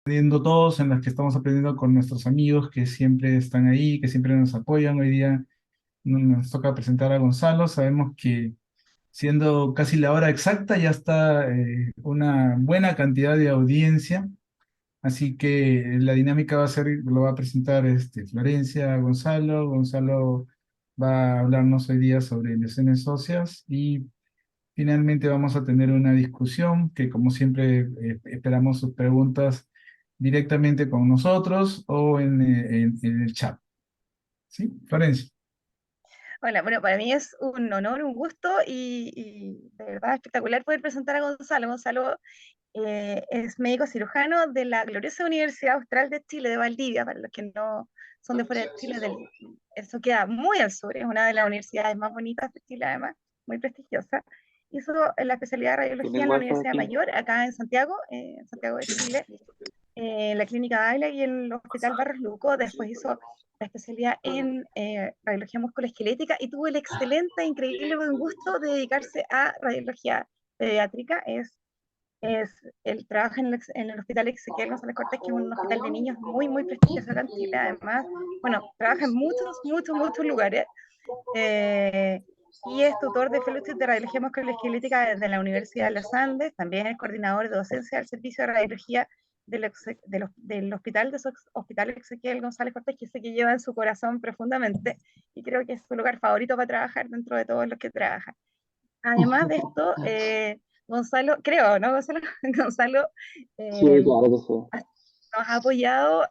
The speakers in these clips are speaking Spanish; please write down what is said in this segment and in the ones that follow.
Aprendiendo todos, en las que estamos aprendiendo con nuestros amigos que siempre están ahí, que siempre nos apoyan. Hoy día nos toca presentar a Gonzalo. Sabemos que siendo casi la hora exacta ya está una buena cantidad de audiencia, así que la dinámica va a ser, lo va a presentar Florencia, Gonzalo. Gonzalo va a hablarnos hoy día sobre lesiones óseas y finalmente vamos a tener una discusión que, como siempre, esperamos sus preguntas directamente con nosotros o en el chat. ¿Sí? Florencia. Hola, bueno, para mí es un honor, un gusto y de verdad espectacular poder presentar a Gonzalo. Gonzalo es médico cirujano de la gloriosa Universidad Austral de Chile, de Valdivia, para los que no son de fuera de Chile, eso queda muy al sur, es una de las universidades más bonitas de Chile, además, muy prestigiosa. Hizo la especialidad de radiología ¿Tienes en la wifi Universidad aquí? Mayor, acá en Santiago de Chile, en la Clínica Ávila y en el Hospital Barros Luco. Después hizo la especialidad en radiología musculoesquelética y tuvo el excelente, increíble buen gusto de dedicarse a radiología pediátrica. Él trabaja en el Hospital Ezequiel González Cortés, que es un hospital de niños muy, muy prestigioso acá en Chile. Además, bueno, trabaja en muchos, muchos, muchos lugares. eh, y es tutor de Fellowship de Radiología Musculoesquelética de la Universidad de los Andes. También es coordinador de docencia del Servicio de Radiología del Hospital Hospital Ezequiel González Cortés, que sé que lleva en su corazón profundamente y creo que es su lugar favorito para trabajar dentro de todos los que trabajan. Además de esto, Gonzalo, creo, ¿no, Gonzalo? Gonzalo Sí, eh, claro que sí. nos ha apoyado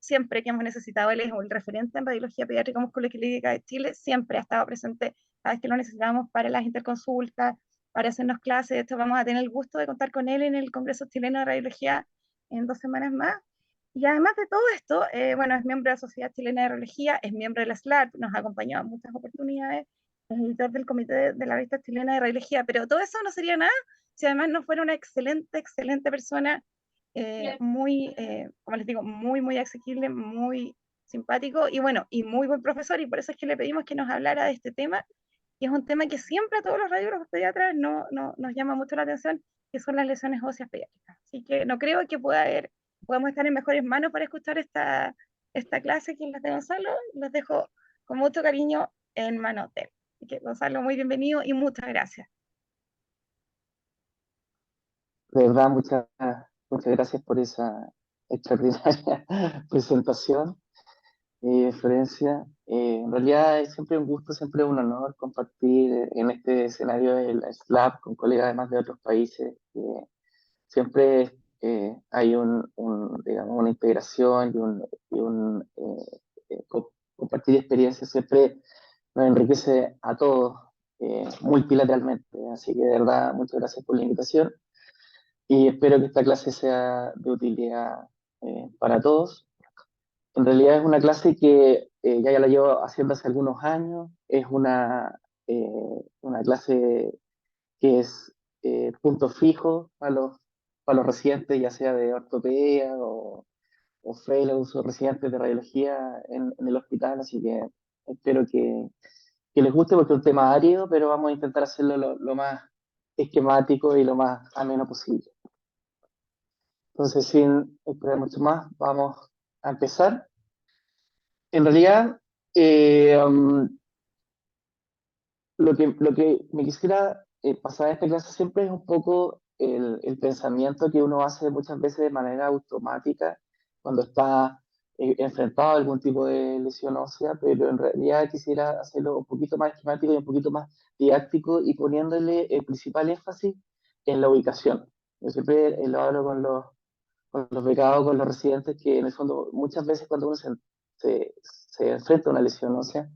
siempre que hemos necesitado. Él es el referente en radiología pediátrica musculoesquelética de Chile, siempre ha estado presente cada vez que lo necesitamos para las interconsultas, para hacernos clases. Esto vamos a tener el gusto de contar con él en el Congreso Chileno de Radiología en 2 semanas más. Y además de todo esto, bueno, es miembro de la Sociedad Chilena de Radiología, es miembro de la SLARP, nos ha acompañado en muchas oportunidades, es editor del Comité de la Revista Chilena de Radiología, pero todo eso no sería nada si además no fuera una excelente, excelente persona, como les digo, muy, muy asequible, muy simpático y bueno, y muy buen profesor, y por eso es que le pedimos que nos hablara de este tema, que es un tema que siempre a todos los radiólogos pediatras nos llama mucho la atención, que son las lesiones óseas pediátricas. Así que no creo que podamos estar en mejores manos para escuchar esta clase que es la de Gonzalo. Los dejo con mucho cariño en manos de él. Así que Gonzalo, muy bienvenido y muchas gracias. De verdad, muchas gracias por esa extraordinaria presentación, Florencia. En realidad es siempre un gusto, siempre un honor compartir en este escenario del SLAP con colegas además de otros países. Siempre hay digamos, una integración y compartir experiencias siempre nos enriquece a todos multilateralmente. Así que de verdad, muchas gracias por la invitación y espero que esta clase sea de utilidad para todos. En realidad es una clase que ya la llevo haciendo hace algunos años. Es una clase que es punto fijo para los residentes, ya sea de ortopedia o fellows o residentes de radiología en el hospital. Así que espero que les guste porque es un tema árido, pero vamos a intentar hacerlo lo más esquemático y lo más ameno posible. Entonces, sin esperar mucho más, vamos a empezar. En realidad, lo que me quisiera pasar en esta clase siempre es un poco el pensamiento que uno hace muchas veces de manera automática cuando está enfrentado a algún tipo de lesión ósea, pero en realidad quisiera hacerlo un poquito más esquemático y un poquito más didáctico y poniéndole el principal énfasis en la ubicación. Yo siempre lo hablo con los becados, con los residentes, que en el fondo muchas veces cuando uno se enfrenta a una lesión ósea,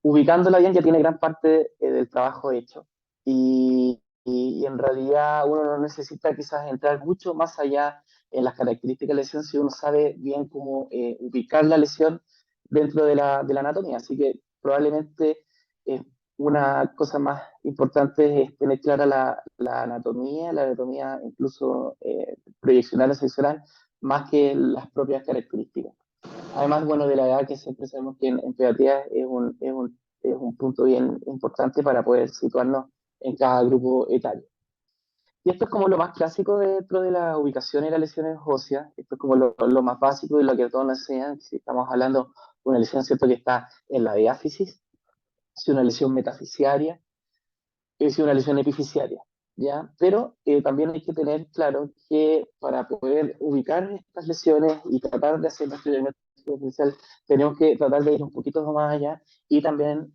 ubicándola bien ya tiene gran parte del trabajo hecho. Y en realidad uno no necesita quizás entrar mucho más allá en las características de la lesión si uno sabe bien cómo ubicar la lesión dentro de la anatomía. Así que probablemente una cosa más importante es tener clara la anatomía incluso proyeccional o seccional, más que las propias características. Además, bueno, de la edad que siempre sabemos que en pediatría es un punto bien importante para poder situarnos en cada grupo etario. Y esto es como lo más clásico dentro de la ubicación y las lesiones óseas. Esto es como lo más básico y lo que todos nos enseñan. Si estamos hablando de una lesión, ¿cierto?, que está en la diáfisis, si una lesión metafisiaria, es una lesión epifisiaria, ¿ya? Pero también hay que tener claro que para poder ubicar estas lesiones y tratar de hacer nuestro diagnóstico diferencial, tenemos que tratar de ir un poquito más allá y también,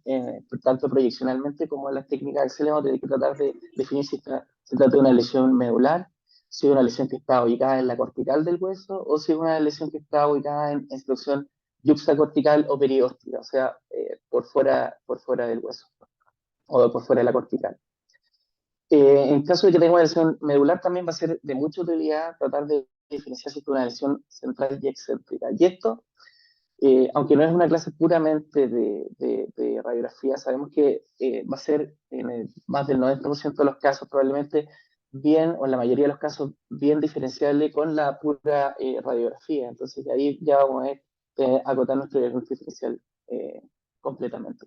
tanto proyeccionalmente como en las técnicas de Excel, tenemos que tratar de definir si se trata de una lesión medular, si es una lesión que está ubicada en la cortical del hueso o si es una lesión que está ubicada en extrusión yuxtacortical o perióstica, o sea, por fuera del hueso o por fuera de la cortical. En caso de que tenga una lesión medular, también va a ser de mucha utilidad tratar de diferenciar si es una lesión central y excéntrica. Y esto, aunque no es una clase puramente de radiografía, sabemos que va a ser en más del 90% de los casos probablemente bien, o en la mayoría de los casos, bien diferenciable con la pura radiografía. Entonces, ahí ya vamos a acotar nuestro diagnóstico diferencial completamente.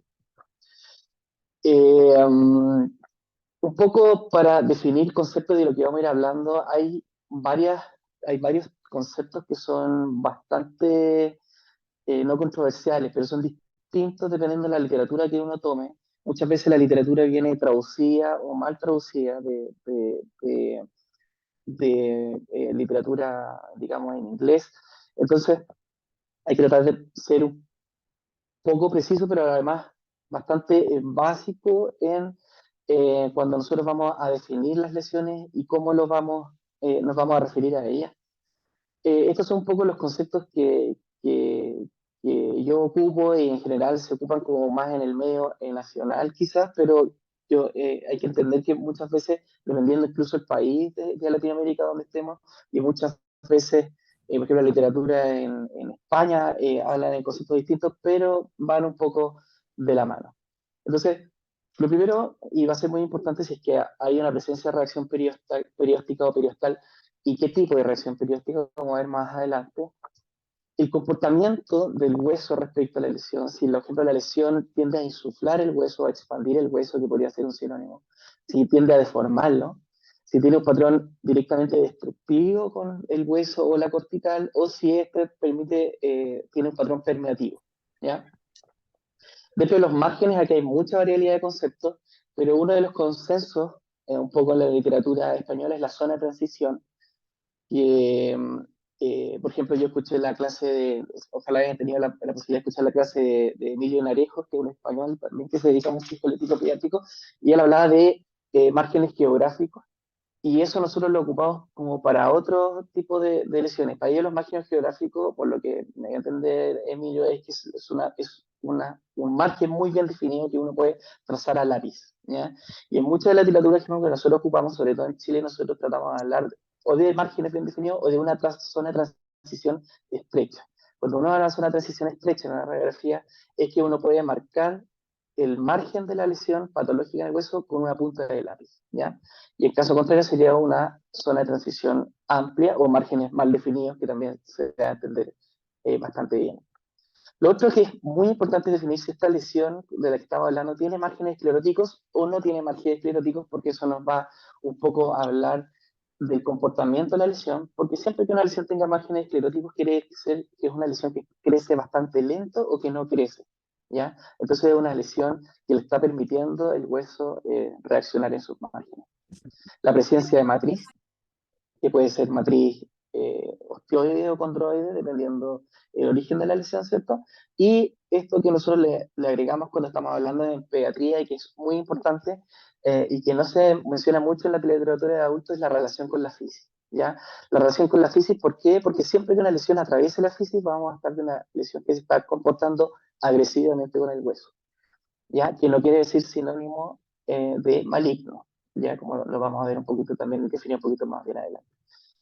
Un poco para definir conceptos de lo que vamos a ir hablando, hay varios conceptos que son bastante no controversiales, pero son distintos dependiendo de la literatura que uno tome. Muchas veces la literatura viene traducida o mal traducida de literatura, digamos, en inglés. Entonces, hay que tratar de ser un poco preciso, pero además bastante básico en cuando nosotros vamos a definir las lesiones y cómo nos vamos a referir a ellas. Estos son un poco los conceptos que yo ocupo y en general se ocupan como más en el medio nacional quizás, pero hay que entender que muchas veces, dependiendo incluso el país de Latinoamérica donde estemos, y muchas veces, por ejemplo, la literatura en España habla de conceptos distintos, pero van un poco de la mano. Entonces, lo primero, y va a ser muy importante si es que hay una presencia de reacción perióstica o periostal, y qué tipo de reacción perióstica, vamos a ver más adelante. El comportamiento del hueso respecto a la lesión, si por ejemplo la lesión tiende a insuflar el hueso, a expandir el hueso, que podría ser un sinónimo, si tiende a deformarlo, si tiene un patrón directamente destructivo con el hueso o la cortical, o si este tiene un patrón permeativo, ¿ya? Dentro de los márgenes aquí hay mucha variabilidad de conceptos, pero uno de los consensos, un poco en la literatura española, es la zona de transición, que, por ejemplo, yo escuché la clase ojalá hayan tenido la posibilidad de escuchar la clase de Emilio Narejos, que es un español también que se dedica mucho al político pediátrico, y él hablaba de márgenes geográficos, y eso nosotros lo ocupamos como para otro tipo de lesiones. Para ellos los márgenes geográficos, por lo que me voy a entender, Emilio, es que un margen muy bien definido que uno puede trazar a lápiz, ¿ya? Y en mucha de la literatura que nosotros ocupamos, sobre todo en Chile, nosotros tratamos de hablar o de márgenes bien definidos o de una zona de transición estrecha. Cuando uno habla de zona de transición estrecha en una radiografía, es que uno puede marcar el margen de la lesión patológica del hueso con una punta de lápiz, ¿ya? Y en caso contrario sería una zona de transición amplia o márgenes mal definidos, que también se da a entender bastante bien. Lo otro que es muy importante definir si esta lesión de la que estamos hablando tiene márgenes escleróticos o no tiene márgenes escleróticos, porque eso nos va un poco a hablar del comportamiento de la lesión, porque siempre que una lesión tenga márgenes escleróticos quiere decir que es una lesión que crece bastante lento o que no crece, ¿ya? Entonces es una lesión que le está permitiendo el hueso reaccionar en sus márgenes. La presencia de matriz, que puede ser matriz osteoide o condroide, dependiendo el origen de la lesión, ¿cierto? Y esto que nosotros le agregamos cuando estamos hablando de pediatría y que es muy importante y que no se menciona mucho en la literatura de adultos es la relación con la fisis, ¿ya? La relación con la fisis, ¿por qué? Porque siempre que una lesión atraviese la fisis vamos a estar de una lesión que se está comportando agresivamente con el hueso, ¿ya? Que no quiere decir sinónimo de maligno, ya como lo vamos a ver un poquito también, definir un poquito más bien adelante.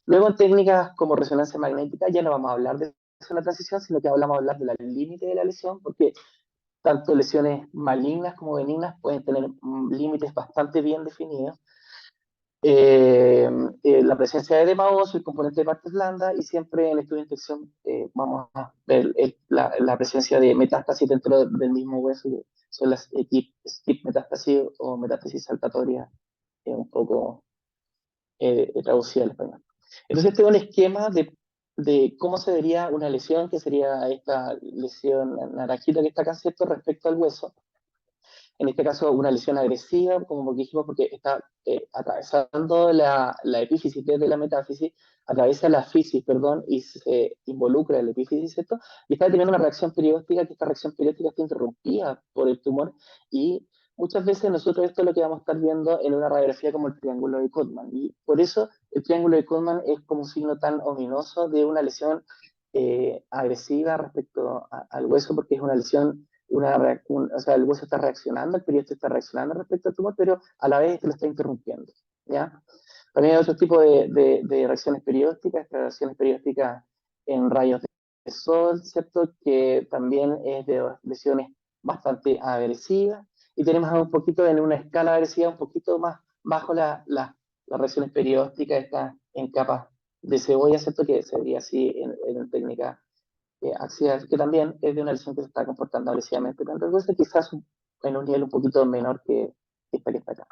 Luego en técnicas como resonancia magnética ya no vamos a hablar de zona de transición, sino que vamos a hablar del límite de la lesión, porque tanto lesiones malignas como benignas pueden tener límites bastante bien definidos. La presencia de edema óseo, el componente de partes blandas, y siempre en estudio de infección vamos a ver la presencia de metástasis dentro del mismo hueso, que son las skip metástasis o metástasis saltatorias, un poco traducido al español. Entonces, este es un esquema de cómo se vería una lesión, que sería esta lesión naranjita que está acá, ¿cierto?, respecto al hueso. En este caso, una lesión agresiva, como dijimos, porque está atravesando la epífisis desde la metáfisis, atraviesa la fisis, perdón, y se involucra en la epífisis, ¿cierto? Y está teniendo una reacción perióstica, que esta reacción perióstica está interrumpida por el tumor, y muchas veces nosotros esto es lo que vamos a estar viendo en una radiografía como el triángulo de Kottmann, y por eso el triángulo de Kottmann es como un signo tan ominoso de una lesión agresiva respecto al hueso, porque es una lesión o sea, el hueso está reaccionando, el periodo está reaccionando respecto al tumor, pero a la vez lo está interrumpiendo, ¿ya? También hay otro tipo de reacciones periósticas, estas reacciones periósticas en rayos de sol, ¿cierto? Que también es de lesiones bastante agresivas, y tenemos un poquito en una escala agresiva, un poquito más bajo las reacciones periósticas, está en capas de cebolla, ¿cierto? Que se vería así en técnica axial, que también es de una lesión que se está comportando agresivamente, pero entonces quizás en un nivel un poquito menor que esta que está acá.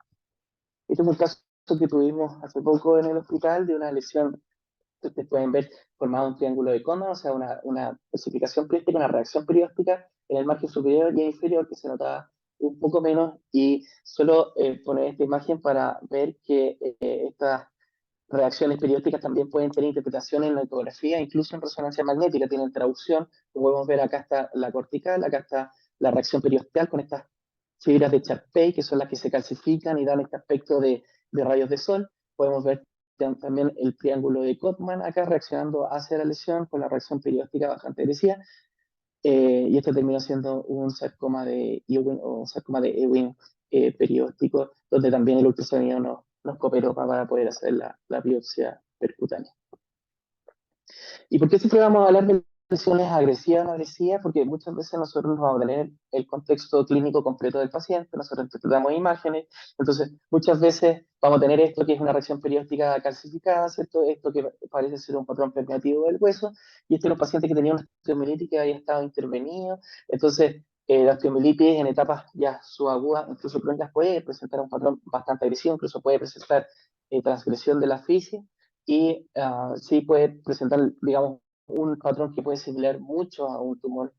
Este es un caso que tuvimos hace poco en el hospital de una lesión que ustedes pueden ver formado un triángulo de Kottmann, o sea, una especificación perióstica, una reacción perióstica en el margen superior y inferior que se notaba un poco menos, y solo poner esta imagen para ver que estas reacciones periódicas también pueden tener interpretación en la ecografía, incluso en resonancia magnética, tienen traducción. Como podemos ver, acá está la cortical, acá está la reacción periosteal con estas fibras de Charpey, que son las que se calcifican y dan este aspecto de rayos de sol. Podemos ver también el triángulo de Kottmann acá reaccionando hacia la lesión con la reacción perióstica bastante agresiva, y este terminó siendo un sarcoma de Ewing o un sarcoma de Ewing perióstico, donde también el ultrasonido nos cooperó para poder hacer la biopsia percutánea. ¿Y por qué siempre vamos a hablar de lesiones agresivas o no agresivas? Porque muchas veces nosotros no vamos a tener el contexto clínico completo del paciente, nosotros interpretamos imágenes, entonces muchas veces vamos a tener esto que es una reacción perióstica calcificada, ¿cierto? Esto que parece ser un patrón permeativo del hueso, y este es un paciente que tenía una osteomielitis que había estado intervenido, entonces la osteomielitis en etapas ya subagudas, incluso crónicas, puede presentar un patrón bastante agresivo, incluso puede presentar transgresión de la fisis, y sí puede presentar, digamos, un patrón que puede similar mucho a un tumor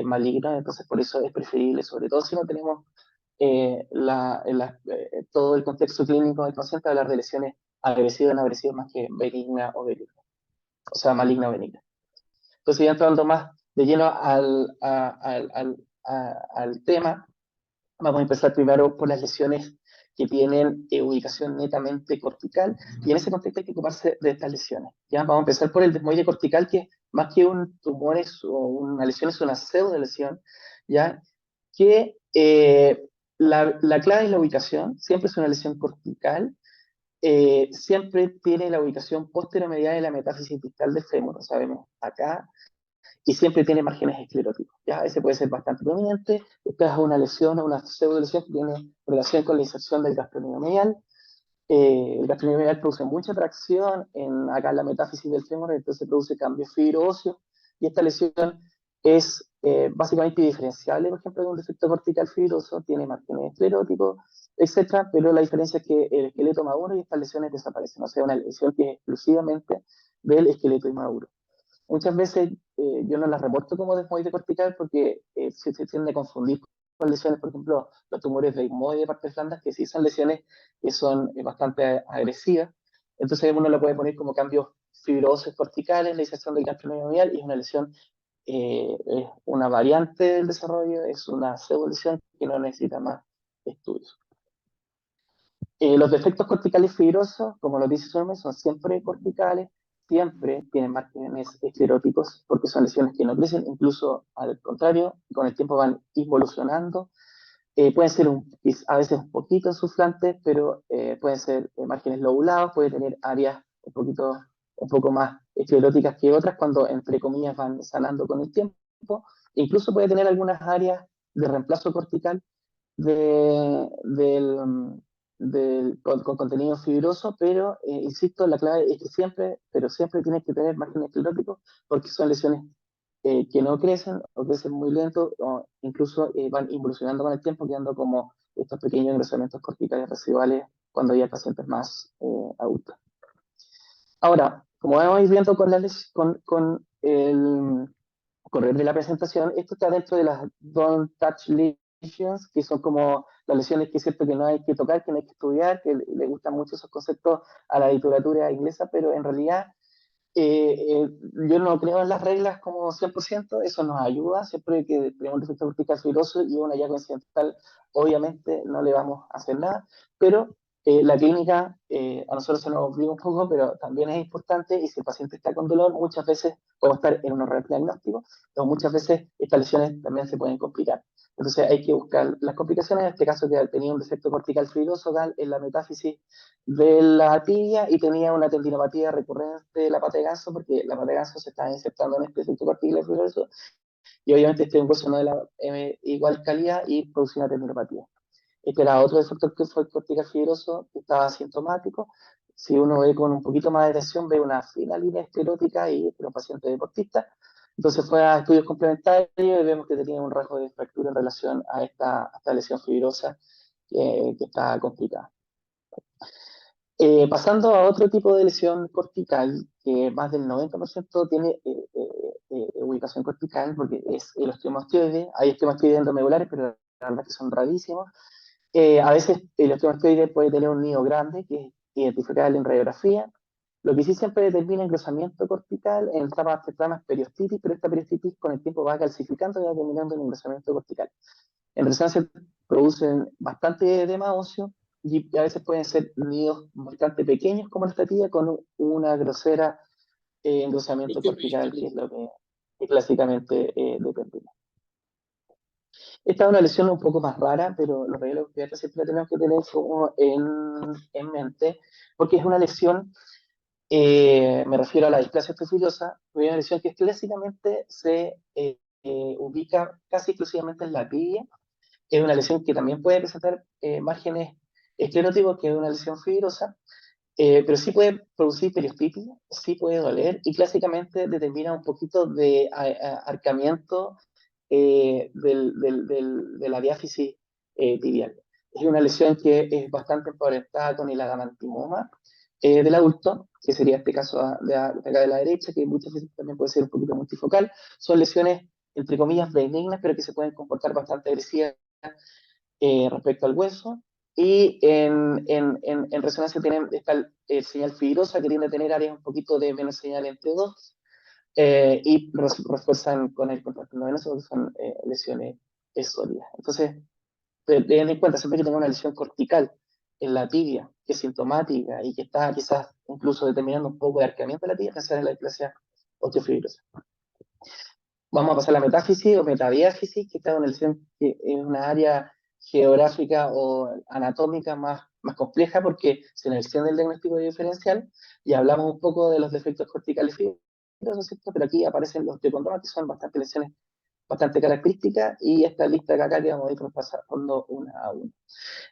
maligno, entonces por eso es preferible, sobre todo si no tenemos todo el contexto clínico del paciente, hablar de lesiones agresivas o no agresivas más que benigna o benigna, o sea, maligna o benigna. Entonces ya entrando más de lleno al tema, vamos a empezar primero por las lesiones que tienen ubicación netamente cortical, y en ese contexto hay que ocuparse de estas lesiones. ¿Ya? Vamos a empezar por el desmoide cortical, que más que un tumor o una lesión es una pseudolesión, ¿ya? Que la clave es la ubicación, siempre es una lesión cortical, siempre tiene la ubicación posteromedial de la metáfisis distal del fémur, lo sabemos acá, y siempre tiene márgenes escleróticos. ¿Ya? Ese puede ser bastante prominente. Esta es una lesión o una pseudolesión que tiene relación con la inserción del gastronio medial. El gastronio medial produce mucha tracción acá en la metáfisis del fémur, entonces produce cambios fibro-óseos, y esta lesión es básicamente diferenciable, por ejemplo, de un defecto cortical fibroso, tiene márgenes escleróticos, etcétera, pero la diferencia es que el esqueleto maduro y estas lesiones desaparecen, o sea, una lesión que es exclusivamente del esqueleto inmaduro. Muchas veces yo no las reporto como desmoide cortical porque se tiende a confundir con lesiones, por ejemplo, los tumores de etmoide de partes blandas, que sí son lesiones que son bastante agresivas. Entonces uno lo puede poner como cambios fibrosos corticales, la inserción del gastronio medial, y es una lesión, es una variante del desarrollo, es una pseudolesión que no necesita más estudios. Los defectos corticales fibrosos, como lo dice su nombre, son siempre corticales, siempre tienen márgenes escleróticos, porque son lesiones que no crecen, incluso al contrario, con el tiempo van involucionando. Pueden ser a veces un poquito insuflantes, pero pueden ser márgenes lobulados, pueden tener áreas un poco más escleróticas que otras, cuando entre comillas van sanando con el tiempo. Incluso puede tener algunas áreas de reemplazo cortical con contenido fibroso, pero insisto, la clave es que siempre tienes que tener márgenes escleróticos, porque son lesiones que no crecen o crecen muy lento, o incluso van involucionando con el tiempo, quedando como estos pequeños engrosamientos corticales residuales cuando ya el paciente es más adulto. Ahora, como vamos a ir viendo con el correr de la presentación, esto está dentro de las Don't Touch Lesions, que son como las lesiones que es cierto que no hay que tocar, que no hay que estudiar, que le gustan mucho esos conceptos a la literatura inglesa, pero en realidad yo no creo en las reglas como 100%, eso nos ayuda, siempre que tenemos un defecto cortical fibroso y una llaga incidental, obviamente no le vamos a hacer nada, pero la clínica a nosotros se nos obliga un poco, pero también es importante y si el paciente está con dolor, muchas veces podemos estar en un error diagnóstico, pero muchas veces estas lesiones también se pueden complicar. Entonces hay que buscar las complicaciones, en este caso que tenía un defecto cortical fibroso en la metáfisis de la tibia y tenía una tendinopatía recurrente de la pata de ganso porque la pata de ganso se estaba insertando en este defecto cortical fibroso y obviamente este hueso no de la igual calidad y producía una tendinopatía. Este era otro defecto que fue cortical fibroso que estaba asintomático. Si uno ve con un poquito más de tensión, ve una fina línea esclerótica y era un paciente deportista. Entonces fue a estudios complementarios y vemos que tenía un rasgo de fractura en relación a esta lesión fibrosa que está complicada. Pasando a otro tipo de lesión cortical, que más del 90% tiene ubicación cortical, porque es el osteomastoide. Hay osteomastoides endomedulares, pero la verdad que son rarísimos. A veces el osteomastoide puede tener un nido grande, que es identificable en radiografía. Lo que sí siempre determina engrosamiento cortical en etapas tempranas periostitis, pero esta periostitis con el tiempo va calcificando y va terminando en engrosamiento cortical. En resonancia producen bastante edema óseo y a veces pueden ser nidos bastante pequeños como la estatilla con una grosera engrosamiento cortical, que es lo que clásicamente determina. Esta es una lesión un poco más rara, pero los radiólogos pediatras siempre la tenemos que tener en mente, porque es una lesión, me refiero a la displasia osteofibriosa, es una lesión que clásicamente se ubica casi exclusivamente en la tibia. Es una lesión que también puede presentar márgenes escleróticos, que es una lesión fibrosa, pero sí puede producir periostitis, sí puede doler y clásicamente determina un poquito de arcamiento de la diáfisis tibial. Es una lesión que es bastante emparentada con el adamantimoma del adulto, que sería este caso de acá de la derecha, que muchas veces también puede ser un poquito multifocal. Son lesiones, entre comillas, benignas, pero que se pueden comportar bastante agresivas respecto al hueso. Y en resonancia está el señal fibrosa, que tiende a tener áreas un poquito de menos señal en T2, y refuerzan con el contacto endovenoso, que son lesiones sólidas. Entonces, ten en cuenta, siempre que tenga una lesión cortical en la tibia, que es sintomática y que está quizás incluso determinando un poco de arqueamiento de la tibia, pensar en la displasia osteofibrosa. Vamos a pasar a la metáfisis o metadiáfisis, que está en una lesión que es una área geográfica o anatómica más compleja porque se necesita del diagnóstico diferencial y hablamos un poco de los defectos corticales fibrosos, ¿cierto? Pero aquí aparecen los osteocondromas, que son bastante lesiones bastante características y esta lista que acá que vamos a ir pasando una a una.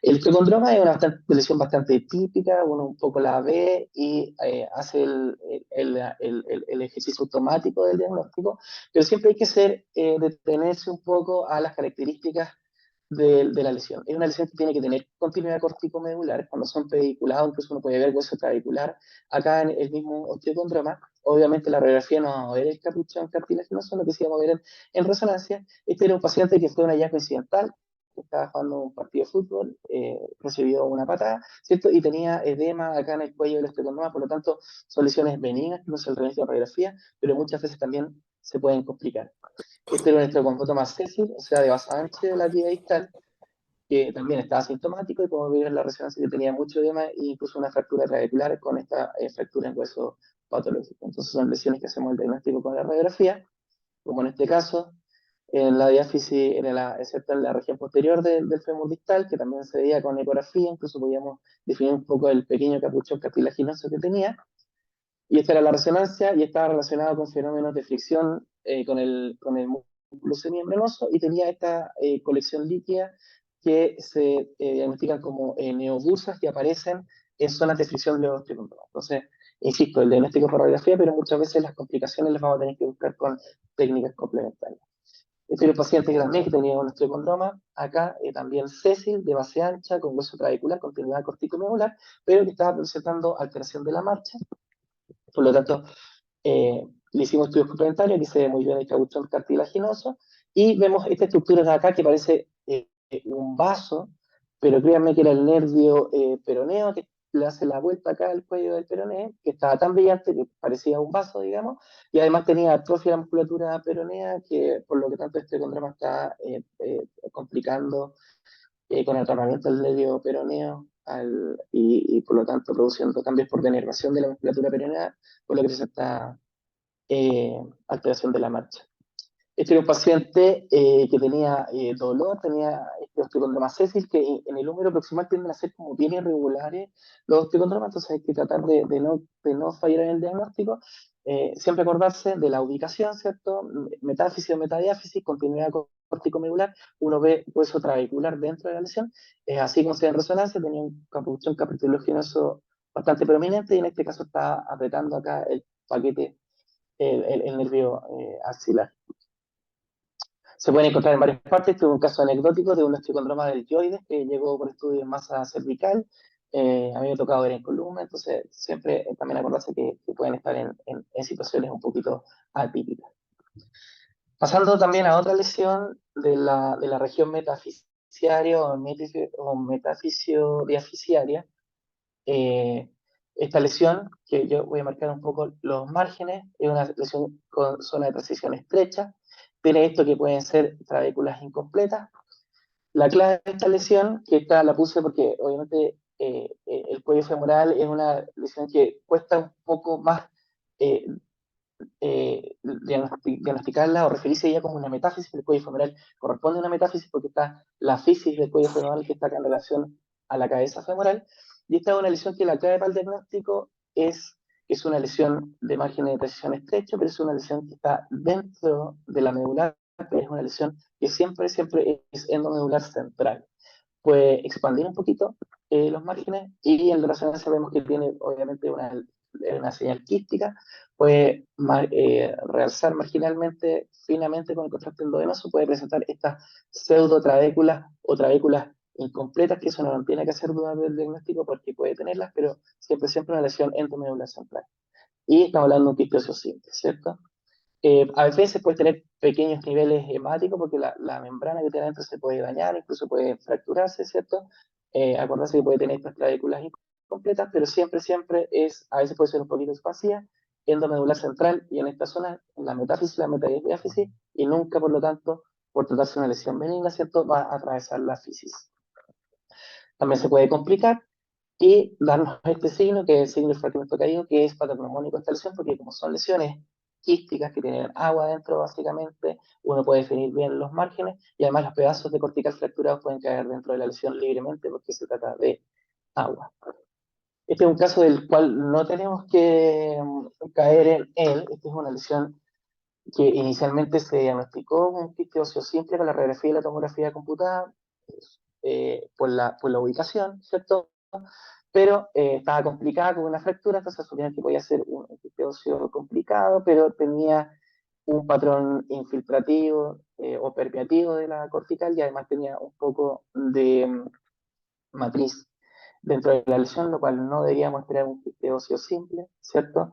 El osteocondroma es una lesión bastante típica, uno un poco la ve y hace el ejercicio automático del diagnóstico, pero siempre hay que detenerse un poco a las características de la lesión. Es una lesión que tiene que tener continuidad corticomedular, cuando son pediculados, incluso uno puede ver hueso clavicular. Acá en el mismo osteocondroma, obviamente la radiografía no va a ver el capuchón cartilaginoso, lo que sí vamos a ver en resonancia. Este era un paciente que fue un hallazgo incidental, estaba jugando un partido de fútbol, recibió una patada, ¿cierto? Y tenía edema acá en el cuello del osteocondroma, por lo tanto, son lesiones benignas, que no se realizan radiografía, pero muchas veces también se pueden complicar. Este era un osteocondroma sésil, o sea, de base ancha de la tibia distal, que también estaba asintomático y podemos ver en la resonancia que tenía mucho edema e incluso una fractura clavicular con esta fractura en hueso patológico. Entonces son lesiones que hacemos el diagnóstico con la radiografía, como en este caso, en la diáfisis, excepto en la región posterior del fémur distal, que también se veía con ecografía, incluso podíamos definir un poco el pequeño capuchón cartilaginoso que tenía. Y esta era la resonancia y estaba relacionada con fenómenos de fricción con el músculo semimembranoso y tenía esta colección líquida que se diagnostican como neobusas que aparecen en zonas de fricción de los osteocondromas. Entonces, insisto, el diagnóstico por radiografía, pero muchas veces las complicaciones las vamos a tener que buscar con técnicas complementarias. Este era un paciente que también tenía un osteocondroma, acá también sésil, de base ancha, con hueso clavicular, continuidad corticomedular, pero que estaba presentando alteración de la marcha. Por lo tanto, le hicimos estudios complementarios, que se ve muy bien el cabuchón cartilaginoso, y vemos esta estructura de acá que parece un vaso, pero créanme que era el nervio peroneo, que le hace la vuelta acá al cuello del peroneo, que estaba tan brillante que parecía un vaso, digamos, y además tenía atrofia de la musculatura peronea, que por lo que tanto este condroma está complicando con el tratamiento del nervio peroneo y por lo tanto produciendo cambios por denervación de la musculatura peronea, por lo que se está alteración de la marcha. Este era un paciente que tenía dolor, tenía osteocondromas sésil, que en el húmero proximal tienden a ser como bien irregulares los osteocondromas, entonces hay que tratar de no fallar en el diagnóstico. Siempre acordarse de la ubicación, ¿cierto? Metáfisis o metadiáfisis, continuidad corticomedular, uno ve hueso trabecular dentro de la lesión, así como se ve en resonancia, tenía un capuchón capituloginoso bastante prominente, y en este caso está apretando acá el paquete, el nervio axilar. Se pueden encontrar en varias partes. Este es un caso anecdótico de un osteocondroma deltoides que llegó por estudio en masa cervical. A mí me ha tocado ver en columna, entonces siempre también acordarse que pueden estar en situaciones un poquito atípicas. Pasando también a otra lesión de la región metafisiaria o metafisiodiafisiaria. Esta lesión, que yo voy a marcar un poco los márgenes, es una lesión con zona de transición estrecha. Tiene esto que pueden ser trabéculas incompletas. La clave de esta lesión, que esta la puse porque obviamente el cuello femoral es una lesión que cuesta un poco más eh, diagnosticarla o referirse a ella como una metáfisis del cuello femoral. Corresponde a una metáfisis porque está la fisis del cuello femoral que está acá en relación a la cabeza femoral. Y esta es una lesión que la clave para el diagnóstico es una lesión de margen de transición estrecho, pero es una lesión que está dentro de la medular, pero es una lesión que siempre es endomedular central. Puede expandir un poquito los márgenes, y en la resonancia vemos que tiene obviamente una señal quística, puede realzar marginalmente, finamente con el contraste endovenoso, puede presentar estas pseudotrabéculas o trabéculas incompletas, que eso no tiene que hacer duda del diagnóstico porque puede tenerlas, pero siempre una lesión endomedular central. Y estamos hablando de un quistosio simple, ¿cierto? A veces puede tener pequeños niveles hemáticos porque la membrana que tiene adentro se puede dañar, incluso puede fracturarse, ¿cierto? Acordarse que puede tener estas clavículas incompletas, pero siempre a veces puede ser un poquito espaciada, endomedular central, y en esta zona, en la metáfisis, la metadiáfisis, y nunca, por lo tanto, por tratarse de una lesión benigna, ¿cierto?, va a atravesar la fisis. También se puede complicar y darnos este signo, que es el signo del fragmento caído, que es patognomónico esta lesión, porque como son lesiones quísticas que tienen agua dentro, básicamente, uno puede definir bien los márgenes, y además los pedazos de cortical fracturados pueden caer dentro de la lesión libremente porque se trata de agua. Este es un caso del cual no tenemos que caer en él. Esta es una lesión que inicialmente se diagnosticó un quiste óseo simple con la radiografía y la tomografía computada por la ubicación, ¿cierto? Pero estaba complicada con una fractura, entonces asumían que podía ser un quiste óseo complicado, pero tenía un patrón infiltrativo o permeativo de la cortical, y además tenía un poco de matriz dentro de la lesión, lo cual no deberíamos esperar un quiste óseo simple, ¿cierto?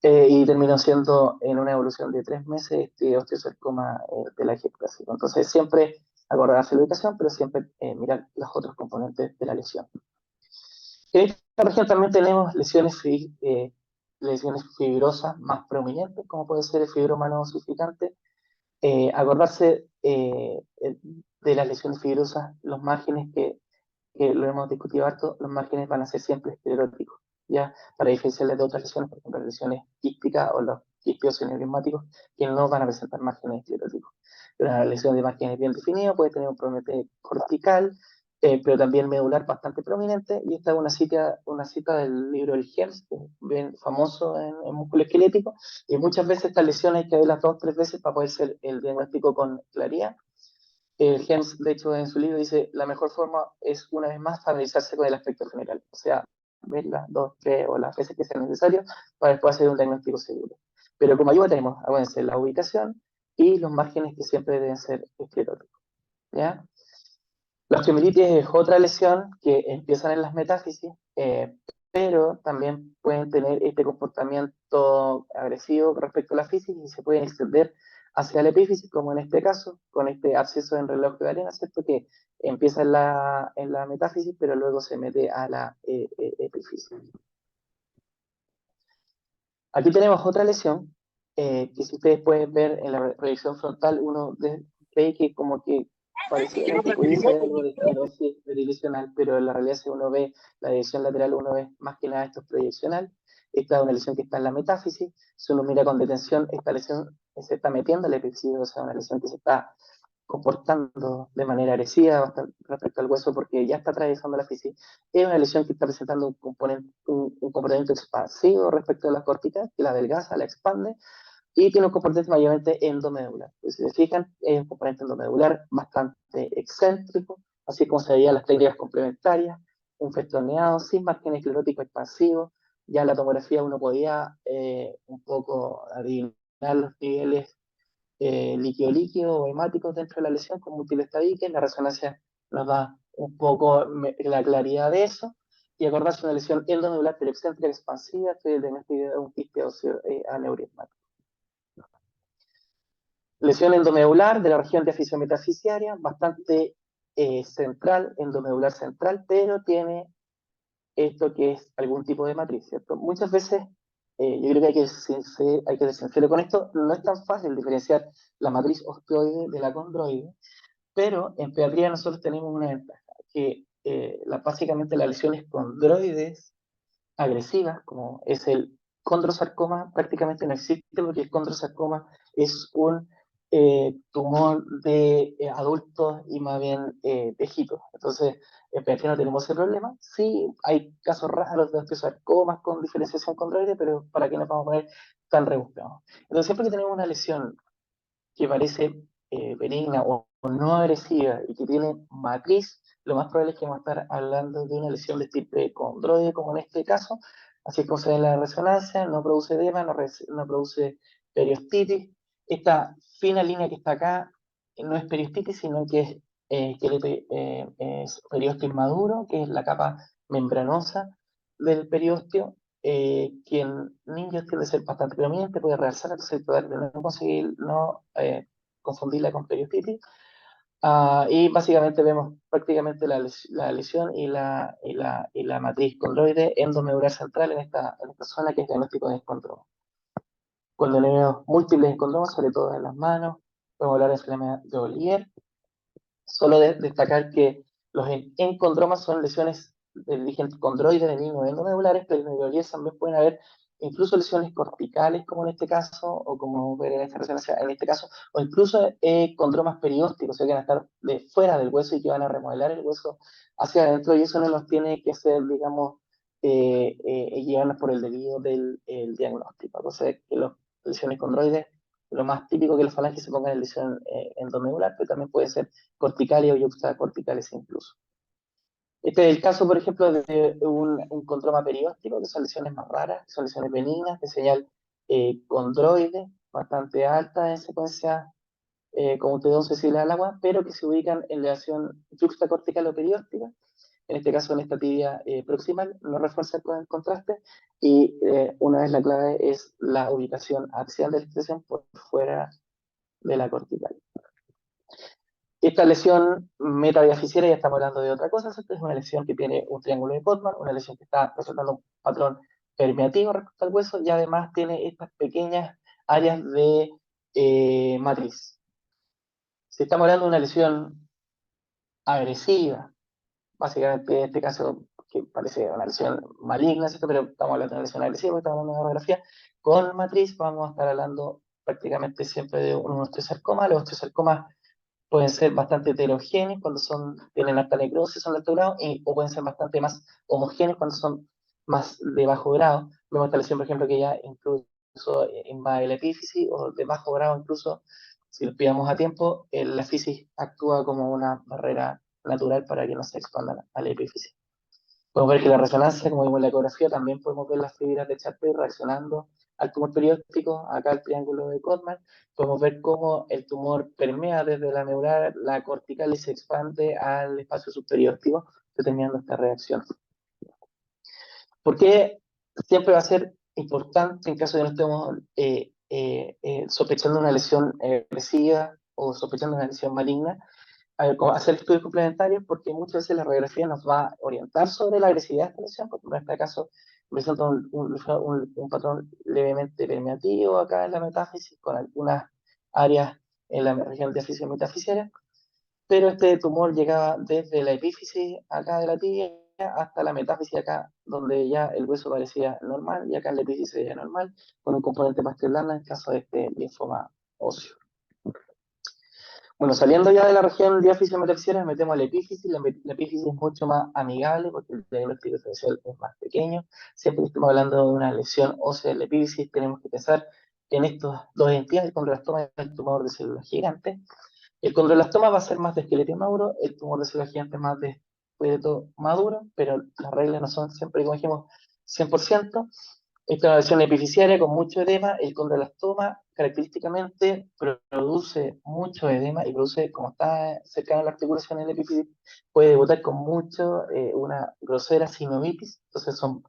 Y terminó siendo en una evolución de 3 meses este osteosarcoma de la gestación. Entonces siempre acordarse la ubicación, pero siempre mirar los otros componentes de la lesión. En esta región también tenemos lesiones fibrosas más prominentes, como puede ser el fibroma no osificante. Acordarse de las lesiones fibrosas, los márgenes que lo hemos discutido harto, los márgenes van a ser siempre escleróticos, ¿ya? Para diferenciarles de otras lesiones, por ejemplo, las lesiones quísticas o los quistiosos neurismáticos, que no van a presentar márgenes escleróticos. Pero una lesión de márgenes bien definido puede tener un prominente cortical, pero también medular bastante prominente, y esta es una cita del libro El GEMS, que es bien famoso en músculo esquelético, y muchas veces estas lesiones hay que verlas 2 o 3 veces para poder hacer el diagnóstico con claridad. James, de hecho, en su libro dice, la mejor forma es, una vez más, familiarizarse con el aspecto general. O sea, verla 2, 3 o las veces que sea necesario para después hacer un diagnóstico seguro. Pero como ayuda tenemos, acuérdense, la ubicación y los márgenes que siempre deben ser escleróticos, ¿ya? La osteomielitis es otra lesión que empiezan en las metáfisis, pero también pueden tener este comportamiento agresivo respecto a la física y se pueden extender hacia la epífisis, como en este caso, con este absceso en reloj de arena, ¿cierto? Que empieza en la metáfisis, pero luego se mete a la epífisis. Aquí tenemos otra lesión, que si ustedes pueden ver en la proyección frontal, uno ve que como que pareciera que pudiese haber algo de esclerosis perilesional, pero en la realidad si uno ve la dirección lateral, uno ve más que nada esto es proyeccional. Esta es una lesión que está en la metáfisis. Si uno mira con detención, esta lesión se está metiendo en la epífisis, o sea, una lesión que se está comportando de manera agresiva respecto al hueso porque ya está atravesando la fisis, es una lesión que está presentando un comportamiento expansivo respecto a la cortical, que la adelgaza, la expande, y tiene un componente mayormente endomedular. Pues, si se fijan, es un componente endomedular bastante excéntrico, así como se veían las técnicas complementarias, un festoneado sin margen esclerótico expansivo. Ya en la tomografía uno podía un poco adivinar los niveles líquido-líquido o hemáticos dentro de la lesión con múltiples tabiques. La resonancia nos da un poco la claridad de eso. Y acordarse una lesión endomedular pero excéntrica expansiva, que de un quiste óseo aneurismático. Lesión endomedular de la región diafisiometafisiaria, bastante central, endomedular central, pero tiene esto que es algún tipo de matriz, ¿cierto? Muchas veces, yo creo que hay que ser sincero con esto, no es tan fácil diferenciar la matriz osteoide de la condroide, pero en pediatría nosotros tenemos una ventaja, que básicamente las lesiones condroides agresivas, como es el condrosarcoma, prácticamente no existe porque el condrosarcoma es un tumor de adultos y más bien viejitos. Entonces, en pediatría no tenemos ese problema. Sí, hay casos raros de osteosarcomas con diferenciación condroide, pero ¿para qué nos vamos a poner tan rebuscados? Entonces, siempre que tenemos una lesión que parece benigna o no agresiva y que tiene matriz, lo más probable es que vamos a estar hablando de una lesión de tipo condroide, como en este caso. Así es como se ve en la resonancia, no produce edema, no produce periostitis. Esta fina línea que está acá no es periostitis, sino que es periostio inmaduro, que es la capa membranosa del periostio, que en niños tiende a ser bastante prominente, puede realzar, entonces tratar de no conseguir, no confundirla con periostitis. Y básicamente vemos prácticamente la lesión y la matriz condroide endomedular central en esta zona que es diagnóstico de escondroma. Cuando tenemos múltiples escondromas, sobre todo en las manos, podemos hablar de enfermedad de Ollier. Solo destacar que los encondromas son lesiones de origen condroide benigno endomedulares, pero en neuroolíes también pueden haber incluso lesiones corticales, como en este caso, o como ver en esta resonancia en este caso, o incluso condromas periósticos, o sea, que van a estar de fuera del hueso y que van a remodelar el hueso hacia adentro, y eso no nos tiene que hacer, digamos, llevarnos por el debido del diagnóstico. Entonces, que las lesiones condroides, lo más típico que los falanges se pongan en lesión endomedular, pero también puede ser corticales o yuxtacorticales incluso. Este es el caso, por ejemplo, de un condroma perióstico, que son lesiones más raras, que son lesiones benignas, de señal condroide, bastante alta en secuencia como T2 sensible al agua, pero que se ubican en la lesión yuxtacortical o perióstica, en este caso en esta tibia proximal, no refuerza con el contraste, y una vez la clave es la ubicación axial de la expresión por fuera de la cortical. Esta lesión metadiafisiera, ya estamos hablando de otra cosa, esta es una lesión que tiene un triángulo de Pottman, una lesión que está presentando un patrón permeativo respecto al hueso y además tiene estas pequeñas áreas de matriz. Si estamos hablando de una lesión agresiva, básicamente en este caso, que parece una lesión maligna, ¿cierto? Pero estamos hablando de una lesión agresiva, estamos hablando de una radiografía con matriz, vamos a estar hablando prácticamente siempre de un osteosarcoma. Los osteosarcomas pueden ser bastante heterogéneos cuando tienen alta necrosis, son de alto grado, o pueden ser bastante más homogéneos cuando son más de bajo grado. Vemos esta lesión, por ejemplo, que ya incluso invade la epífisis, o de bajo grado incluso, si lo pillamos a tiempo, la fisis actúa como una barrera natural para que no se expandan a la epífisis. Podemos ver que la resonancia, como vimos en la ecografía, también podemos ver las fibras de Charpey reaccionando al tumor perióstico, acá el triángulo de Kottmann. Podemos ver cómo el tumor permea desde la neural, la cortical y se expande al espacio subperióstico, determinando esta reacción. Porque siempre va a ser importante, en caso de que no estemos sospechando una lesión agresiva o sospechando una lesión maligna, hacer estudios complementarios, porque muchas veces la radiografía nos va a orientar sobre la agresividad de esta lesión, porque en este caso presenta un patrón levemente permeativo acá en la metáfisis, con algunas áreas en la región diáfisis metafisiaria, pero este tumor llegaba desde la epífisis acá de la tibia hasta la metáfisis acá, donde ya el hueso parecía normal, y acá en la epífisis se veía normal, con un componente pastellano en el caso de este linfoma óseo. Bueno, saliendo ya de la región diáfisis metafisiaria, metemos a la epífisis. La epífisis es mucho más amigable porque el diagnóstico diferencial es más pequeño. Siempre que estamos hablando de una lesión ósea de la epífisis, tenemos que pensar en estas dos entidades, el condroblastoma y el tumor de células gigantes. El condroblastoma va a ser más de esqueleto maduro, el tumor de células gigantes más de esqueleto maduro, pero las reglas no son siempre, como dijimos, 100%. Esta es una lesión epifisiaria con mucho edema. El condroblastoma característicamente produce mucho edema y produce, como está cercano a la articulación en la epífisis, puede debutar con mucho, una grosera sinovitis. Entonces son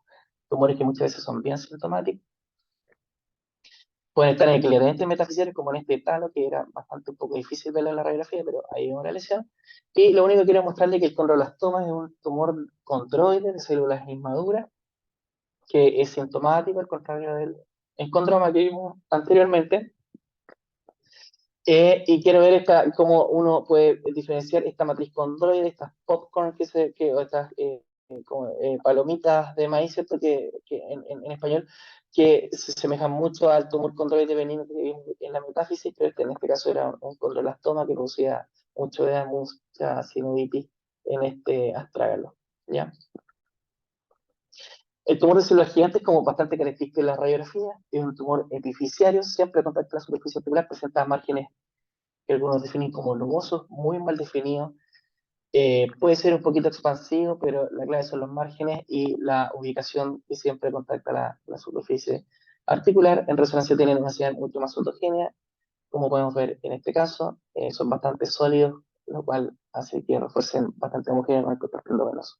tumores que muchas veces son bien sintomáticos. Pueden estar en clientes metafisiares como en este talo, que era bastante un poco difícil verlo en la radiografía, pero ahí hay una lesión. Y lo único que quiero mostrarle es que el condroblastoma es un tumor condroide de células inmaduras, que es sintomático, al contrario del escondroma que vimos anteriormente. Y quiero ver cómo uno puede diferenciar esta matriz condroide, estas popcorn, o estas como, palomitas de maíz, ¿cierto? Que en español, que se asemejan mucho al tumor condroide benigno que vimos en la metáfisis, pero en este caso era un condroblastoma que producía mucho edema, mucha sinovitis en este astrágalo, ¿ya? El tumor de células gigantes, como bastante característico en la radiografía, es un tumor epifisiario, siempre contacta la superficie articular, presenta márgenes que algunos definen como nubosos, muy mal definidos. Puede ser un poquito expansivo, pero la clave son los márgenes y la ubicación que siempre contacta la superficie articular. En resonancia tienen una señal mucho más autogénea, como podemos ver en este caso, son bastante sólidos, lo cual hace que refuercen bastante homogéneo con el contraste venoso.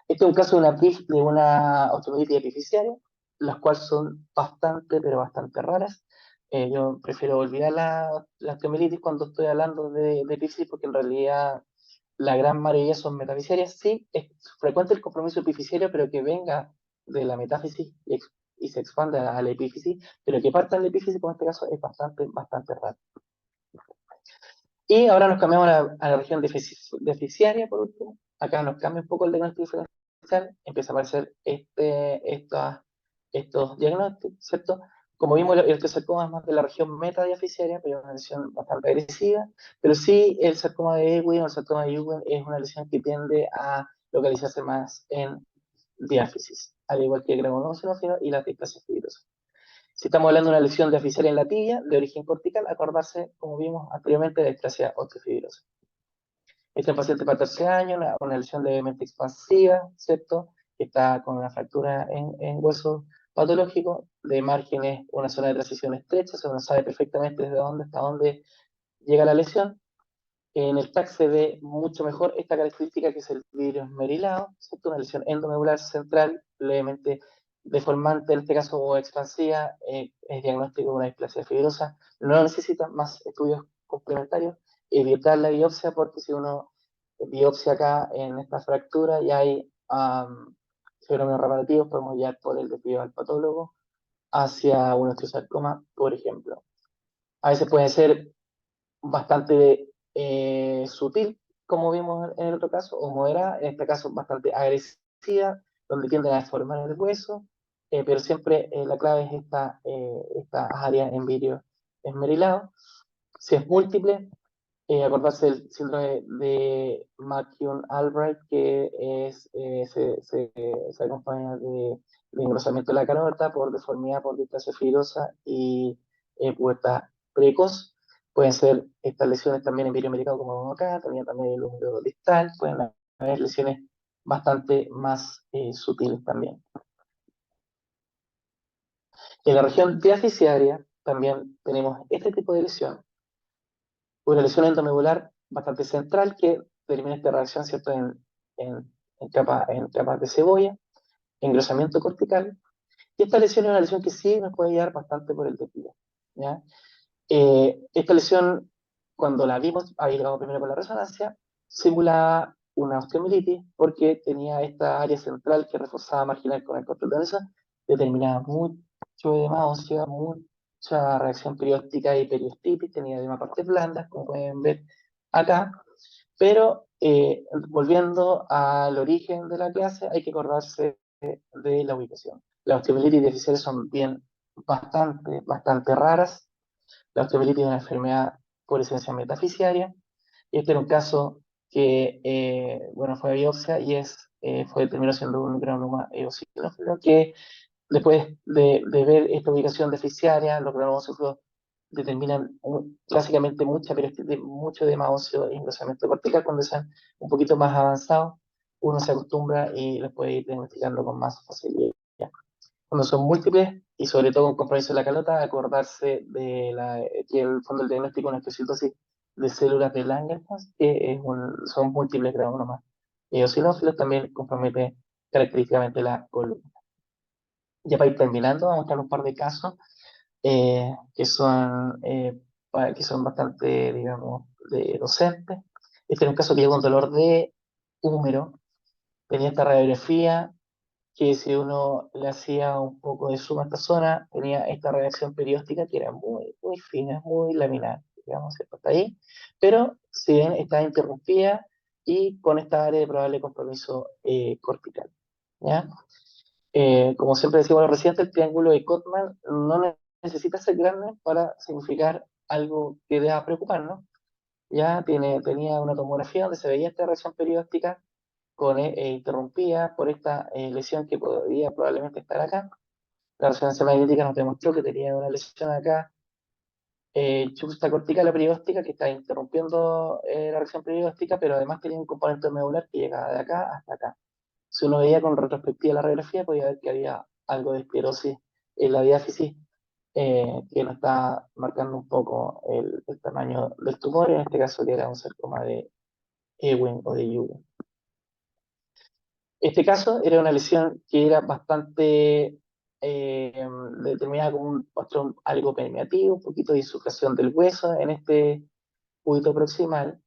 Este es un caso de una osteomielitis epifisiaria, las cuales son bastante, pero bastante raras. Yo prefiero olvidar la osteomielitis cuando estoy hablando de epífisis, porque en realidad la gran mayoría son metafisiarias. Sí, es frecuente el compromiso epifisiario, pero que venga de la metáfisis y se expanda a la epífisis, pero que parta de la epífisis, como en este caso, es bastante, bastante raro. Y ahora nos cambiamos a la región deficiaria, por último. Acá nos cambia un poco el diagnóstico diferencial, empieza a aparecer estos diagnósticos, ¿cierto? Como vimos, el sarcoma es más de la región metadiaficiaria, pero es una lesión bastante agresiva, pero sí el sarcoma de Ewing o el sarcoma de Ewing es una lesión que tiende a localizarse más en diáfisis, al igual que el granulomas xenófilo y la displasia fibrosa. Si estamos hablando de una lesión deficiaria en la tibia, de origen cortical, acordarse, como vimos anteriormente, de displasia osteofibrosa. Este es un paciente de 14 años, una lesión levemente expansiva, ¿cierto? Que está con una fractura en hueso patológico, de márgenes, una zona de transición estrecha, se uno sabe perfectamente desde dónde hasta dónde llega la lesión. En el TAC se ve mucho mejor esta característica, que es el vidrio esmerilado, ¿cierto? Una lesión endomedular central, levemente deformante, en este caso, o expansiva, es diagnóstico de una displasia fibrosa. No necesita más estudios complementarios, evitar la biopsia, porque si uno biopsia acá en esta fractura y hay fenómenos reparativos, podemos guiar por el desvío al patólogo hacia un osteosarcoma, por ejemplo. A veces puede ser bastante sutil, como vimos en el otro caso, o moderada, en este caso bastante agresiva, donde tienden a deformar el hueso, pero siempre la clave es esta área en vidrio esmerilado. Si es múltiple, acordarse del síndrome de McCune-Albright, que se acompaña de engrosamiento de la carota por deformidad por displasia fibrosa y pubertad precoz. Pueden ser estas lesiones también en vidrio medicado, como vemos acá, también el húmero distal, pueden haber lesiones bastante más sutiles también. En la región diaficiaria también tenemos este tipo de lesión, una lesión endomedular bastante central que determina esta reacción, ¿cierto? En capas de cebolla. engrosamiento cortical, y esta lesión es una lesión que sí nos puede llevar bastante por el declive, ¿ya? Esta lesión, cuando la vimos, había llegado primero con la resonancia, simulaba una osteomielitis porque tenía esta área central que reforzaba marginal con el control de eso, determinaba mucho edema óseo, mucha reacción perióstica y periostitis, tenía edema partes blandas, como pueden ver acá, pero volviendo al origen de la clase, hay que acordarse de la ubicación. Las osteomielitis deficientes son bien bastante raras. La osteomielitis es una enfermedad por esencia metafisiaria, y este era un caso que, bueno, fue a biopsia y terminó siendo un granuloma eosinófilo que después de ver esta ubicación deficiaria, los granulomatosos determinan clásicamente mucho edema óseo e engrosamiento cortical. Cuando sean un poquito más avanzados, uno se acostumbra y los puede ir diagnosticando con más facilidad. Cuando son múltiples y sobre todo con compromiso de la calota, acordarse que el fondo del diagnóstico es una especificidad de células de Langerhans, que son múltiples granulomas eosinófilos, también compromete característicamente la columna. Ya para ir terminando, vamos a mostrar un par de casos que son bastante, digamos, de docentes. Este es un caso que lleva un dolor de húmero, tenía esta radiografía que si uno le hacía un poco de zoom a esta zona, tenía esta reacción perióstica que era muy fina, muy laminar, digamos, ¿cierto? Hasta ahí, pero si bien estaba interrumpida y con esta área de probable compromiso cortical, ¿ya? Como siempre decimos los residentes, el triángulo de Cotman no necesita ser grande para significar algo que deba preocuparnos. Ya tenía una tomografía donde se veía esta reacción perióstica interrumpida por esta lesión que podría probablemente estar acá. La resonancia magnética nos demostró que tenía una lesión acá, juxtacortical o perióstica, que está interrumpiendo la reacción perióstica, pero además tenía un componente medular que llegaba de acá hasta acá. Si uno veía con retrospectiva la radiografía, podía ver que había algo de esclerosis en la diáfisis, que nos está marcando un poco el tamaño del tumor, en este caso que era un sarcoma de Ewing o de Ewing. Este caso era una lesión que era bastante determinada como un patrón algo permeativo, un poquito de insuflación del hueso en este punto proximal.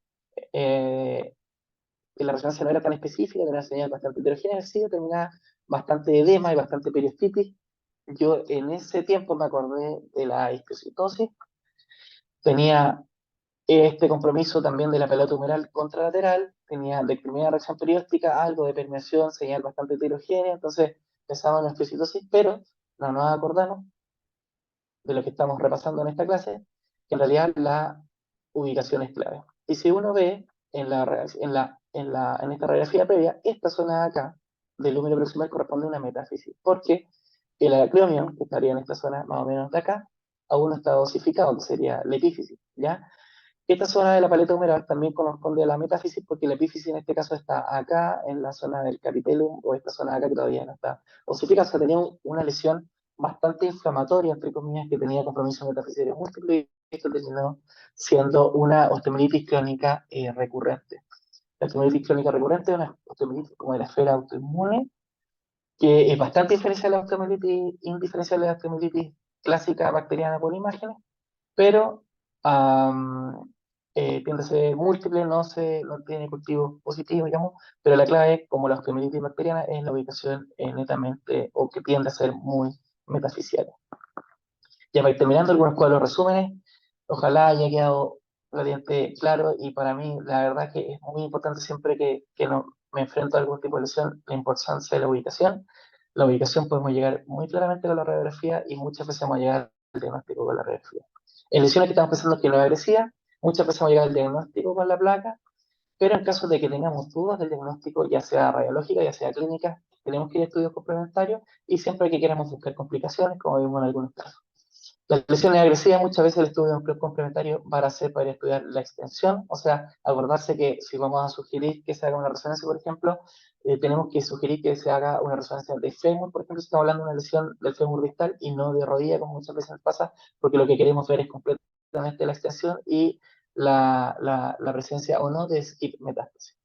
La resonancia no era tan específica, tenía una señal bastante heterogénea, sí determinaba bastante edema y bastante periostitis. Yo en ese tiempo me acordé de la histocitosis, tenía este compromiso también de la pelota humeral contralateral, tenía de primera reacción perióstica, algo de permeación, señal bastante heterogénea, entonces pensaba en osteocitosis, pero no nos acordamos de lo que estamos repasando en esta clase, que en realidad la ubicación es clave. Y si uno ve en esta radiografía previa, esta zona de acá del húmero proximal corresponde a una metáfisis, porque el acromion, que estaría en esta zona más o menos de acá, aún no está dosificado, que sería la epífisis, ¿ya? Esta zona de la paleta humeral también corresponde a la metáfisis porque la epífisis en este caso está acá en la zona del capitellum o esta zona de acá que todavía no está osificada. O sea, tenía una lesión bastante inflamatoria, entre comillas, que tenía compromiso metafisiario múltiple y esto terminó siendo una osteomielitis crónica recurrente. La osteomielitis crónica recurrente es una osteomielitis como de la esfera autoinmune que es bastante diferencial a la osteomielitis, indiferencial a la osteomielitis clásica bacteriana por imágenes, pero tiende a ser múltiple, no tiene cultivo positivo, digamos, pero la clave, como la osteomielitis bacteriana, es la ubicación netamente, o que tiende a ser muy metafisial. Ya para ir terminando, algunos cuadros resúmenes, ojalá haya quedado relativamente claro, y para mí la verdad que es muy importante siempre que no, me enfrento a algún tipo de lesión, la importancia de la ubicación. La ubicación podemos llegar muy claramente con la radiografía y muchas veces vamos a llegar al diagnóstico con la radiografía. En lesiones que estamos pensando que no es agresiva, muchas veces vamos a llegar al diagnóstico con la placa, pero en caso de que tengamos dudas del diagnóstico, ya sea radiológica, ya sea clínica, tenemos que ir a estudios complementarios y siempre que queramos buscar complicaciones, como vimos en algunos casos. Las lesiones agresivas, muchas veces el estudio complementario va a ser para estudiar la extensión, o sea, acordarse que si vamos a sugerir que se haga una resonancia, por ejemplo, tenemos que sugerir que se haga una resonancia de fémur, por ejemplo, si estamos hablando de una lesión del fémur distal y no de rodilla, como muchas veces pasa, porque lo que queremos ver es completamente la extensión y la presencia o no de skip metástasis.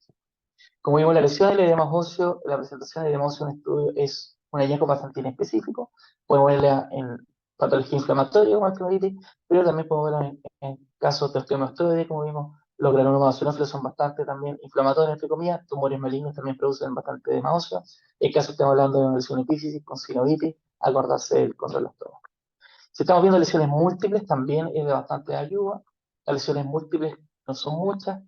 Como vimos, la lesión del edema óseo, la presentación del edema óseo en un estudio es un hallazgo bastante inespecífico. Podemos verla en patología inflamatoria como artritis, pero también podemos verla en casos de osteomastoide, como vimos. Los granulomas eosinófilos son bastante también inflamatorios, entre comillas. Tumores malignos también producen bastante edema óseo. En caso estamos hablando de una lesión epífisis con sinovitis, acordarse del controlastoma. Si estamos viendo lesiones múltiples, también es de bastante ayuda. Las lesiones múltiples no son muchas.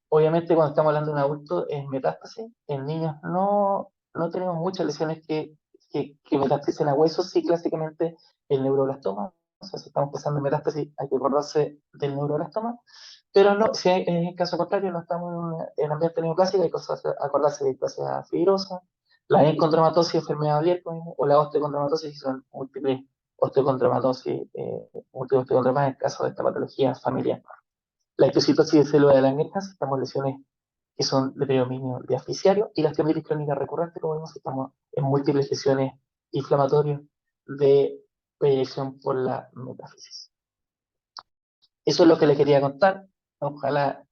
Obviamente, cuando estamos hablando de un adulto, es metástasis. En niños no tenemos muchas lesiones que metastasicen a huesos, sí, clásicamente el neuroblastoma. O sea, si estamos pensando en metástasis, hay que acordarse del neuroblastoma. Pero no, si en el caso contrario, no estamos en ambiente neoplásico, hay que acordarse de displasia fibrosa, la encondromatosis, enfermedad de Abierto, o la osteocondromatosis, que son múltiples osteocondromatosis, múltiples osteocondromas en el caso de esta patología familiar. La histocitosis de células de Langerhans, estamos en lesiones que son de predominio diaficiario, y la osteomielitis crónica recurrente, como vemos, estamos en múltiples lesiones inflamatorias de predilección por la metáfisis. Eso es lo que le quería contar. Ojalá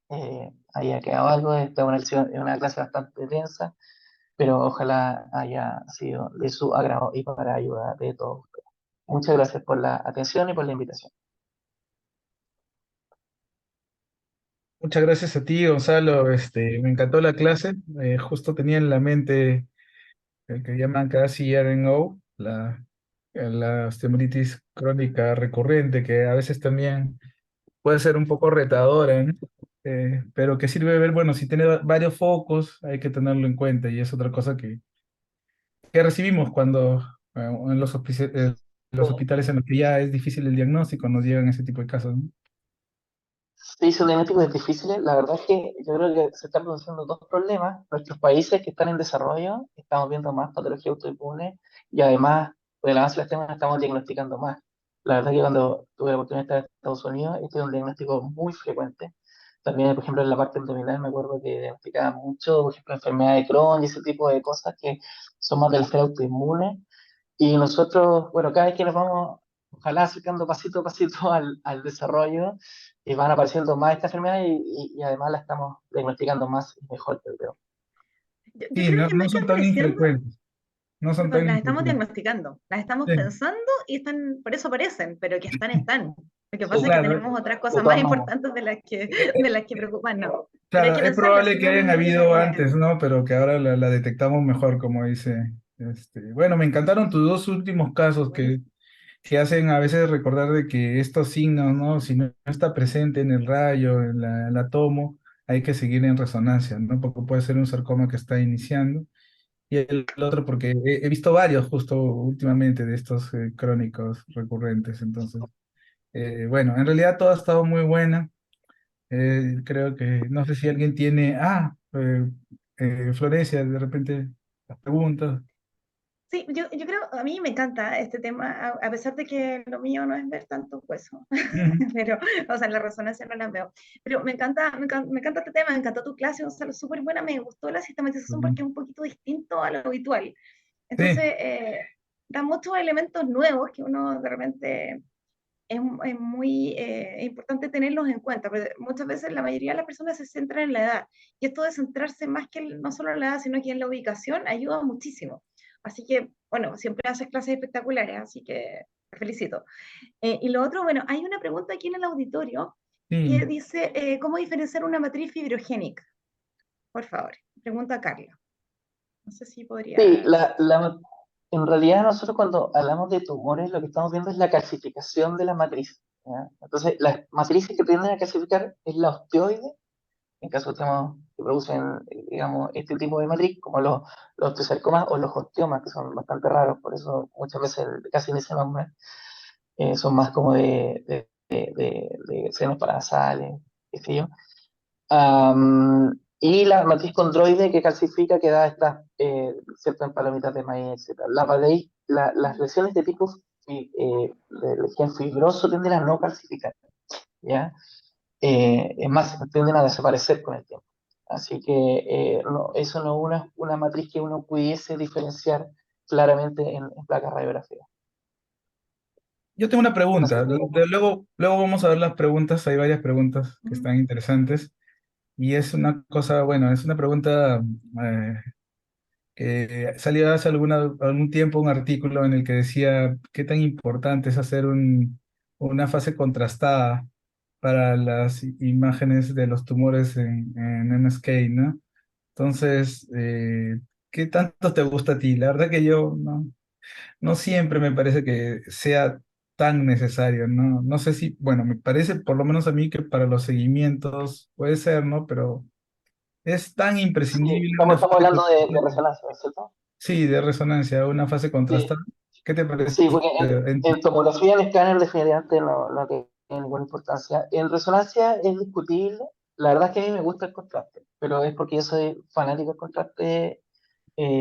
haya quedado algo. Esta es una clase bastante densa, pero ojalá haya sido de su agrado y para ayuda de todos ustedes. Muchas gracias por la atención y por la invitación. Muchas gracias a ti, Gonzalo. Me encantó la clase. Justo tenía en la mente el que llaman casi RNO, la osteomelitis crónica recurrente, que a veces también puede ser un poco retadora, ¿no? Pero que sirve ver, bueno, si tiene varios focos, hay que tenerlo en cuenta y es otra cosa que recibimos cuando en los hospitales en los que ya es difícil el diagnóstico, nos llegan ese tipo de casos, ¿no? Sí, son diagnósticos difíciles. La verdad es que yo creo que se están produciendo dos problemas. Nuestros países que están en desarrollo, estamos viendo más patología autoinmune y además, por el avance de los temas, estamos diagnosticando más. La verdad es que cuando tuve la oportunidad de estar en Estados Unidos, este es un diagnóstico muy frecuente. También, por ejemplo, en la parte abdominal me acuerdo que diagnosticaban mucho, por ejemplo, enfermedad de Crohn y ese tipo de cosas que son más de la esfera autoinmune. Y nosotros, bueno, cada vez que nos vamos, ojalá acercando pasito a pasito al desarrollo, van apareciendo más estas enfermedades y además la estamos diagnosticando más y mejor, yo creo. Yo Sí, creo no, que no más que son tan apareciendo, infrecuentes, no son perdón, tan las estamos infrecuentes. diagnosticando, las estamos Sí, pensando y están, por eso aparecen, pero que están. Lo que Sí, pasa es que claro, tenemos otras de cosas más todas maneras. importantes de las que preocuparnos. Pero hay claro, que es pensarlas, probable si que no, hayan no tiene habido idea. antes, ¿no? Pero que ahora la detectamos mejor, como dice. Bueno, me encantaron tus dos últimos casos que hacen a veces recordar de que estos signos, ¿no? Si no está presente en el rayo, en la tomo, hay que seguir en resonancia, ¿no? Porque puede ser un sarcoma que está iniciando. Y el otro, porque he visto varios justo últimamente de estos crónicos recurrentes. Entonces, bueno, en realidad todo ha estado muy buena. Creo que, no sé si alguien tiene, Florencia, de repente las preguntas. Sí, yo creo, a mí me encanta este tema, a pesar de que lo mío no es ver tanto hueso, Ujú, pero, o sea, la resonancia no la veo. Pero me encanta este tema, me encantó tu clase, o sea, súper buena, me gustó la sistematización porque es un poquito distinto a lo habitual. Entonces, sí, da muchos elementos nuevos que uno de repente es muy importante tenerlos en cuenta, pero muchas veces la mayoría de las personas se centran en la edad, y esto de centrarse más que no solo en la edad, sino que en la ubicación, ayuda muchísimo. Así que, bueno, siempre haces clases espectaculares, así que te felicito. Y lo otro, bueno, hay una pregunta aquí en el auditorio que sí. dice, ¿cómo diferenciar una matriz fibrogénica? Por favor, pregunta Carla. No sé si Sí, podría... en realidad nosotros cuando hablamos de tumores lo que estamos viendo es la calcificación de la matriz, ¿ya? Entonces, las matrices que tienden a calcificar es la osteoide, en caso que producen, digamos, este tipo de matriz, como los osteosarcomas o los osteomas, que son bastante raros, por eso muchas veces casi ni se nombran, son más como de senos paranasales, qué sé yo. Y la matriz condroide que calcifica, que da estas, ciertas palomitas de maíz, etc. Las lesiones de tipo de lesión fibroso tienden a no calcificar, ¿ya? Es más, tienden a desaparecer con el tiempo. Así que eso no es una matriz que uno pudiese diferenciar claramente en placas radiográficas. Yo tengo una No sé pregunta. si Luego vamos a ver las preguntas. Hay varias preguntas que están interesantes. Y es una cosa, bueno, es una pregunta que salió hace algún tiempo un artículo en el que decía qué tan importante es hacer una fase contrastada para las imágenes de los tumores en MSK, ¿no? Entonces, ¿qué tanto te gusta a ti? La verdad que yo no siempre me parece que sea tan necesario, ¿no? No sé si, bueno, me parece por lo menos a mí que para los seguimientos puede ser, ¿no? Pero es tan Sí, imprescindible estamos, una estamos fase hablando de contrastada. resonancia, ¿cierto? Sí, de resonancia, una fase Sí, contrastada. ¿Qué te parece? sí, porque En en tomografía en escáner definitivamente no tiene ninguna importancia. En resonancia es discutible. La verdad es que a mí me gusta el contraste, pero es porque yo soy fanático del contraste,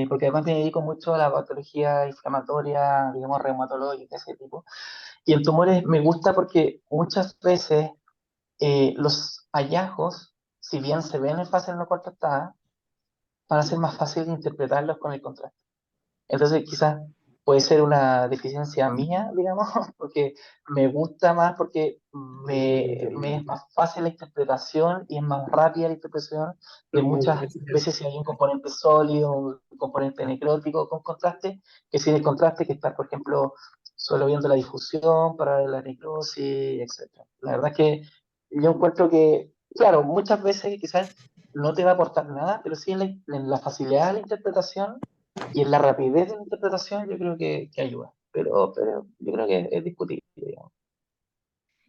porque además me dedico mucho a la patología inflamatoria, digamos, reumatológica, ese tipo. Y en tumores me gusta porque muchas veces los hallazgos, si bien se ven en fases no contrastadas, van a ser más fácil de interpretarlos con el contraste. Entonces quizás puede ser una deficiencia mía, digamos, porque me gusta más, porque me es más fácil la interpretación y es más rápida la interpretación de muchas veces si hay un componente sólido, un componente necrótico con contraste, que sin el contraste que está, por ejemplo, solo viendo la difusión para ver la necrosis, etcétera. La verdad es que yo encuentro que, claro, muchas veces quizás no te va a aportar nada, pero sí en la facilidad de la interpretación y en la rapidez de la interpretación yo creo que ayuda, pero yo creo que es discutible, digamos.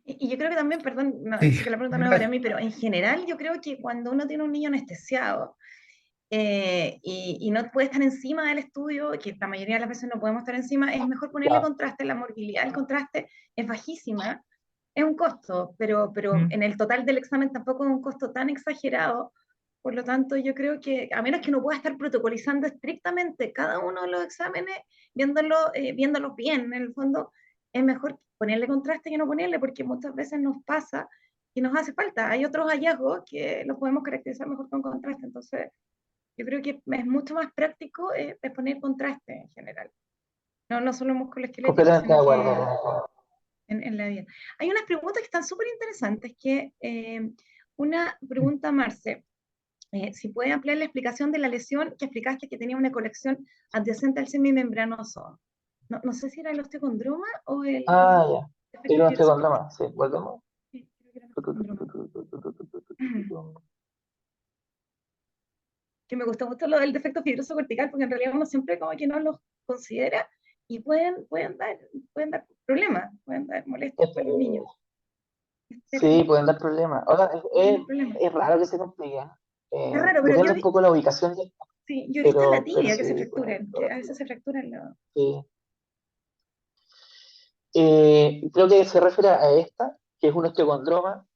Y yo creo que también, perdón, no, sí, sé que la pregunta no es para mí, pero en general yo creo que cuando uno tiene un niño anestesiado y no puede estar encima del estudio, que la mayoría de las veces no podemos estar encima, es mejor ponerle Claro, contraste. La morbilidad del contraste es bajísima, es un costo, pero mm, en el total del examen tampoco es un costo tan exagerado. Por lo tanto, yo creo que, a menos que uno pueda estar protocolizando estrictamente cada uno de los exámenes, viéndolos bien, en el fondo, es mejor ponerle contraste que no ponerle, porque muchas veces nos pasa y nos hace falta. Hay otros hallazgos que los podemos caracterizar mejor con contraste. Entonces, yo creo que es mucho más práctico poner contraste en general. No solo musculoesquelético, completamente de sino acuerdo, que Renata. en la vida. Hay unas preguntas que están súper interesantes, que una pregunta, Marce, si puede ampliar la explicación de la lesión que explicaste que tenía una colección adyacente al semimembranoso. No sé si era el osteocondroma o el Ah, ya. Sí, efecto no estoy con fibroso. drama, sí, volvemos. Sí, creo que era el osteocondroma. Que me gusta mucho lo del defecto fibroso cortical, porque en realidad uno siempre como que no los considera y pueden dar problemas, pueden dar molestias Este, para los niños. sí, Pero pueden dar problemas. Ahora, pueden dar problemas. es raro que se complique. Es raro, pero Depende un poco de la ubicación, sí, yo he visto en la pero tibia que sí, se pueden dar fracturan, que a problemas. veces se fracturan los... Sí. Creo que se refiere a esta, que es un osteocondroma,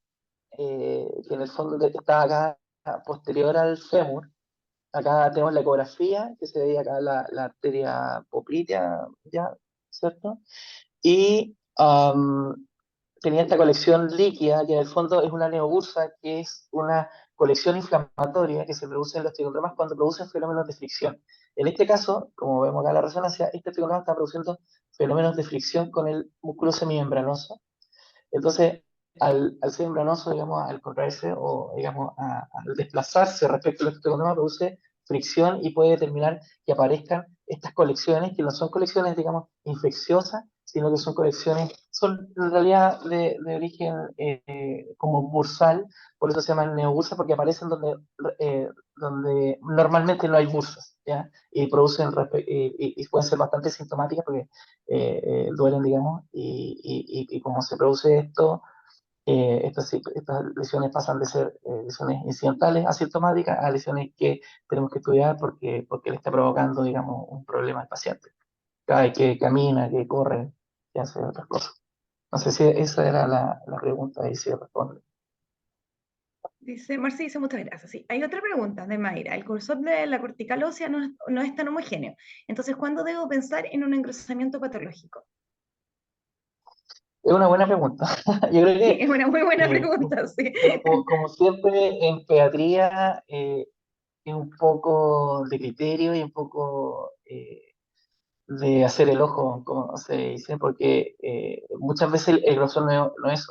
que en el fondo está acá posterior al fémur. Acá tenemos la ecografía, que se ve acá la arteria poplitea, ya, ¿cierto? Y tenía esta colección líquida, que en el fondo es una neobursa, que es una colección inflamatoria que se produce en los osteocondramas cuando producen fenómenos de fricción. En este caso, como vemos acá en la resonancia, este osteocondrama está produciendo fenómenos de fricción con el músculo semimembranoso. Entonces, al ser membranoso, digamos, al contraerse o, digamos, al desplazarse respecto al osteocondrama, produce fricción y puede determinar que aparezcan estas colecciones, que no son colecciones, digamos, infecciosas, sino que son colecciones, son en realidad de origen como bursal, por eso se llaman neobursas, porque aparecen donde normalmente no hay bursas, ¿ya? Y producen, y pueden ser bastante sintomáticas porque duelen, digamos, y como se produce esto, estas lesiones pasan de ser lesiones incidentales, asintomáticas, a lesiones que tenemos que estudiar porque le está provocando, digamos, un problema al paciente. Cae, que camina, que corre, que hace otras cosas. No sé si esa era la pregunta y si responde. Dice, Marci dice muchas gracias. Sí. Hay otra pregunta de Mayra. El cursor de la cortical ósea no es tan homogéneo. Entonces, ¿cuándo debo pensar en un engrosamiento patológico? Es una buena pregunta. Yo creo Sí, que, es una muy buena eh, pregunta, sí. como siempre en pediatría, es un poco de criterio y un poco de hacer el ojo, como se dice, porque muchas veces el grosor no es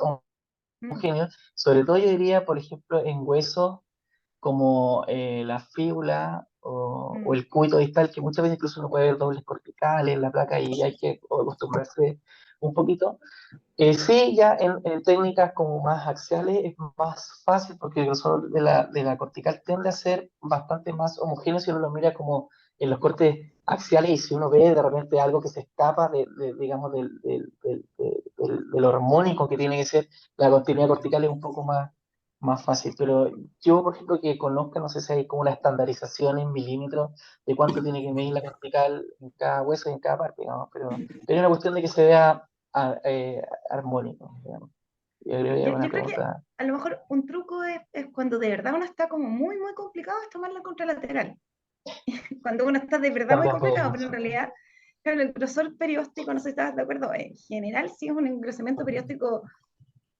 Mm, homogéneo, sobre todo yo diría, por ejemplo, en huesos como la fíbula o el cúbito distal, que muchas veces incluso uno puede ver dobles corticales en la placa y hay que acostumbrarse un poquito. Sí, ya en técnicas como más axiales es más fácil porque el grosor de la cortical tiende a ser bastante más homogéneo si uno lo mira como en los cortes axiales y si uno ve de repente algo que se escapa digamos, de lo armónico que tiene que ser la continuidad cortical es un poco más fácil. Pero yo, por ejemplo, que conozca, no sé si hay como una estandarización en milímetros de cuánto tiene que medir la cortical en cada hueso y en cada parte, digamos, pero es una cuestión de que se vea armónico, digamos. Yo creo que es una Yo creo que pregunta. a lo mejor un truco es cuando de verdad uno está como muy, muy complicado, es tomar la contralateral. Cuando uno está de verdad muy También puede complicado, pero en funcionar. realidad, claro, el grosor perióstico, no sé si estás de acuerdo, en general sí es un engrosamiento perióstico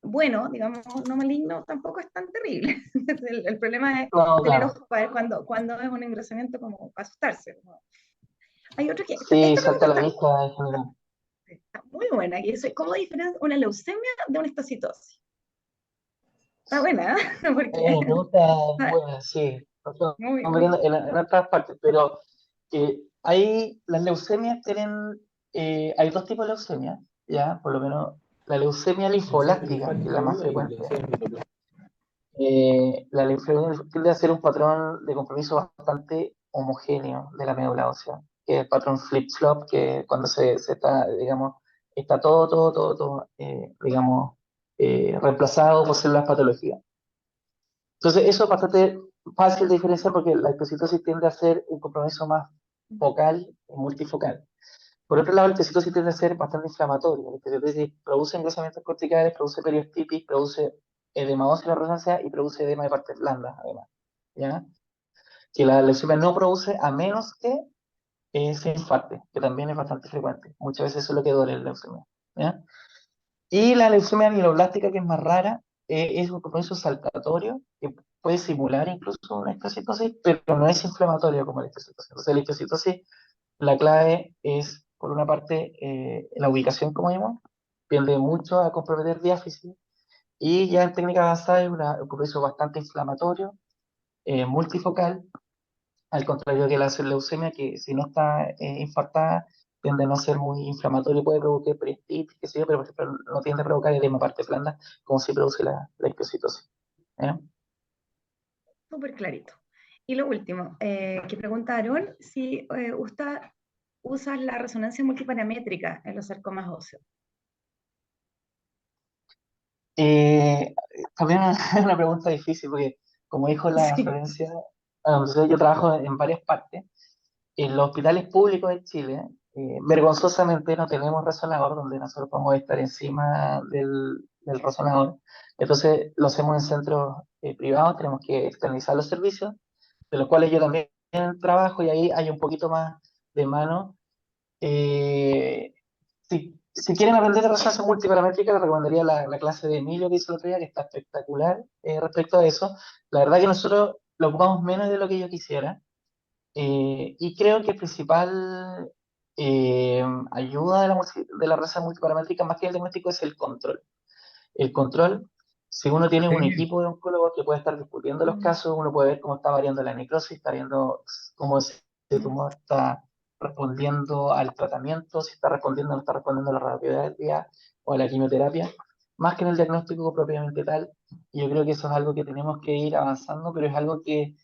bueno, digamos, no maligno, tampoco es tan terrible. El problema es No, tener claro. ojo para ver cuando es un engrosamiento como para asustarse. Hay otro que, Sí, esta pregunta salta a la vista en general. está muy buena, que es ¿cómo diferencia una leucemia de una estocitosis? Está buena, ¿eh? Es una Porque pregunta buena, sí. Nosotros muy, estamos muy, viendo en otras partes, pero hay, las leucemias tienen, hay dos tipos de leucemia, ¿ya? Por lo menos la leucemia linfoblástica, que es la más frecuente. La leucemia tiende a ser un patrón de compromiso bastante homogéneo de la médula ósea, que es el patrón flip-flop, que cuando se está, digamos, está todo, digamos, reemplazado por células patológicas. Entonces, eso es bastante fácil de diferenciar porque la histocitosis tiende a ser un compromiso más focal y multifocal. Por otro lado, el histocitosis tiende a ser bastante inflamatorio. La histocitosis produce engrosamientos corticales, produce periostitis, produce edema óseo en la resonancia y produce edema de partes blandas, además. ¿Ya? Que la leucemia no produce a menos que se infarte, que también es bastante frecuente. Muchas veces eso es lo que duele la leucemia. ¿Ya? Y la leucemia mieloblástica, que es más rara, es un compromiso saltatorio que puede simular incluso una histocitosis, pero no es inflamatorio como la histocitosis. Entonces, la histocitosis, la clave es, por una parte, la ubicación, como vimos, tiende mucho a comprometer diáfisis, y ya en técnica avanzada es un compromiso bastante inflamatorio, multifocal, al contrario que la leucemia, que si no está infartada, tiende a no ser muy inflamatorio, puede provocar peristitis, qué sé yo, pero por ejemplo no tiende a provocar edema parte blanda, como si produce la histocitosis. ¿Eh? súper clarito. Y lo último, que preguntaron si usas la resonancia multiparamétrica en los sarcomas óseos. Eh, También es una pregunta difícil, porque como dijo la Sí. Florencia, entonces yo trabajo en varias partes. En los hospitales públicos de Chile, vergonzosamente no tenemos resonador donde nosotros podemos estar encima del resonador. Entonces lo hacemos en centros privados, tenemos que externalizar los servicios, de los cuales yo también trabajo y ahí hay un poquito más de mano. Si quieren aprender de resonancia multiparamétrica, les recomendaría la clase de Emilio que hizo el otro día, que está espectacular respecto a eso. La verdad que nosotros lo ocupamos menos de lo que yo quisiera. Y creo que el principal ayuda de la resonancia multiparamétrica, más que el diagnóstico, es el control. El control, si uno tiene un Sí, equipo de oncólogos que puede estar discutiendo los Mm, casos, uno puede ver cómo está variando la necrosis, está viendo cómo ese mm. tumor está respondiendo al tratamiento, si está respondiendo o no está respondiendo a la radioterapia o a la quimioterapia, más que en el diagnóstico propiamente tal. Y yo creo que eso es algo que tenemos que ir avanzando, pero es algo que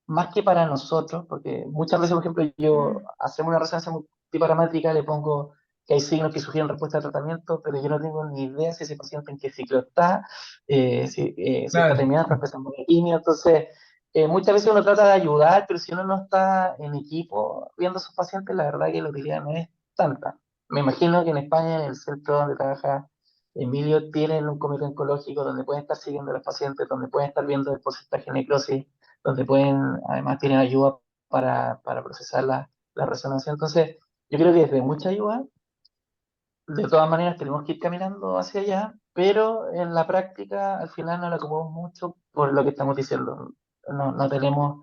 más que para nosotros, porque muchas veces, por ejemplo, yo Mm. hacemos una resonancia multiparamétrica, le pongo que hay signos que sugieren respuesta al tratamiento, pero yo no tengo ni idea si ese paciente en qué ciclo está, si está claro. terminando, empezando la quimio. Entonces, muchas veces uno trata de ayudar, pero si uno no está en equipo viendo a sus pacientes, la verdad que la utilidad no es tanta. Me imagino que en España, en el centro donde trabaja Emilio, tienen un comité oncológico donde pueden estar siguiendo a los pacientes, donde pueden estar viendo el porcentaje de necrosis, donde pueden, además tienen ayuda para procesar la resonancia. Entonces, yo creo que es de mucha ayuda. De todas maneras, tenemos que ir caminando hacia allá, pero en la práctica, al final no la ocupamos mucho por lo que estamos diciendo. No tenemos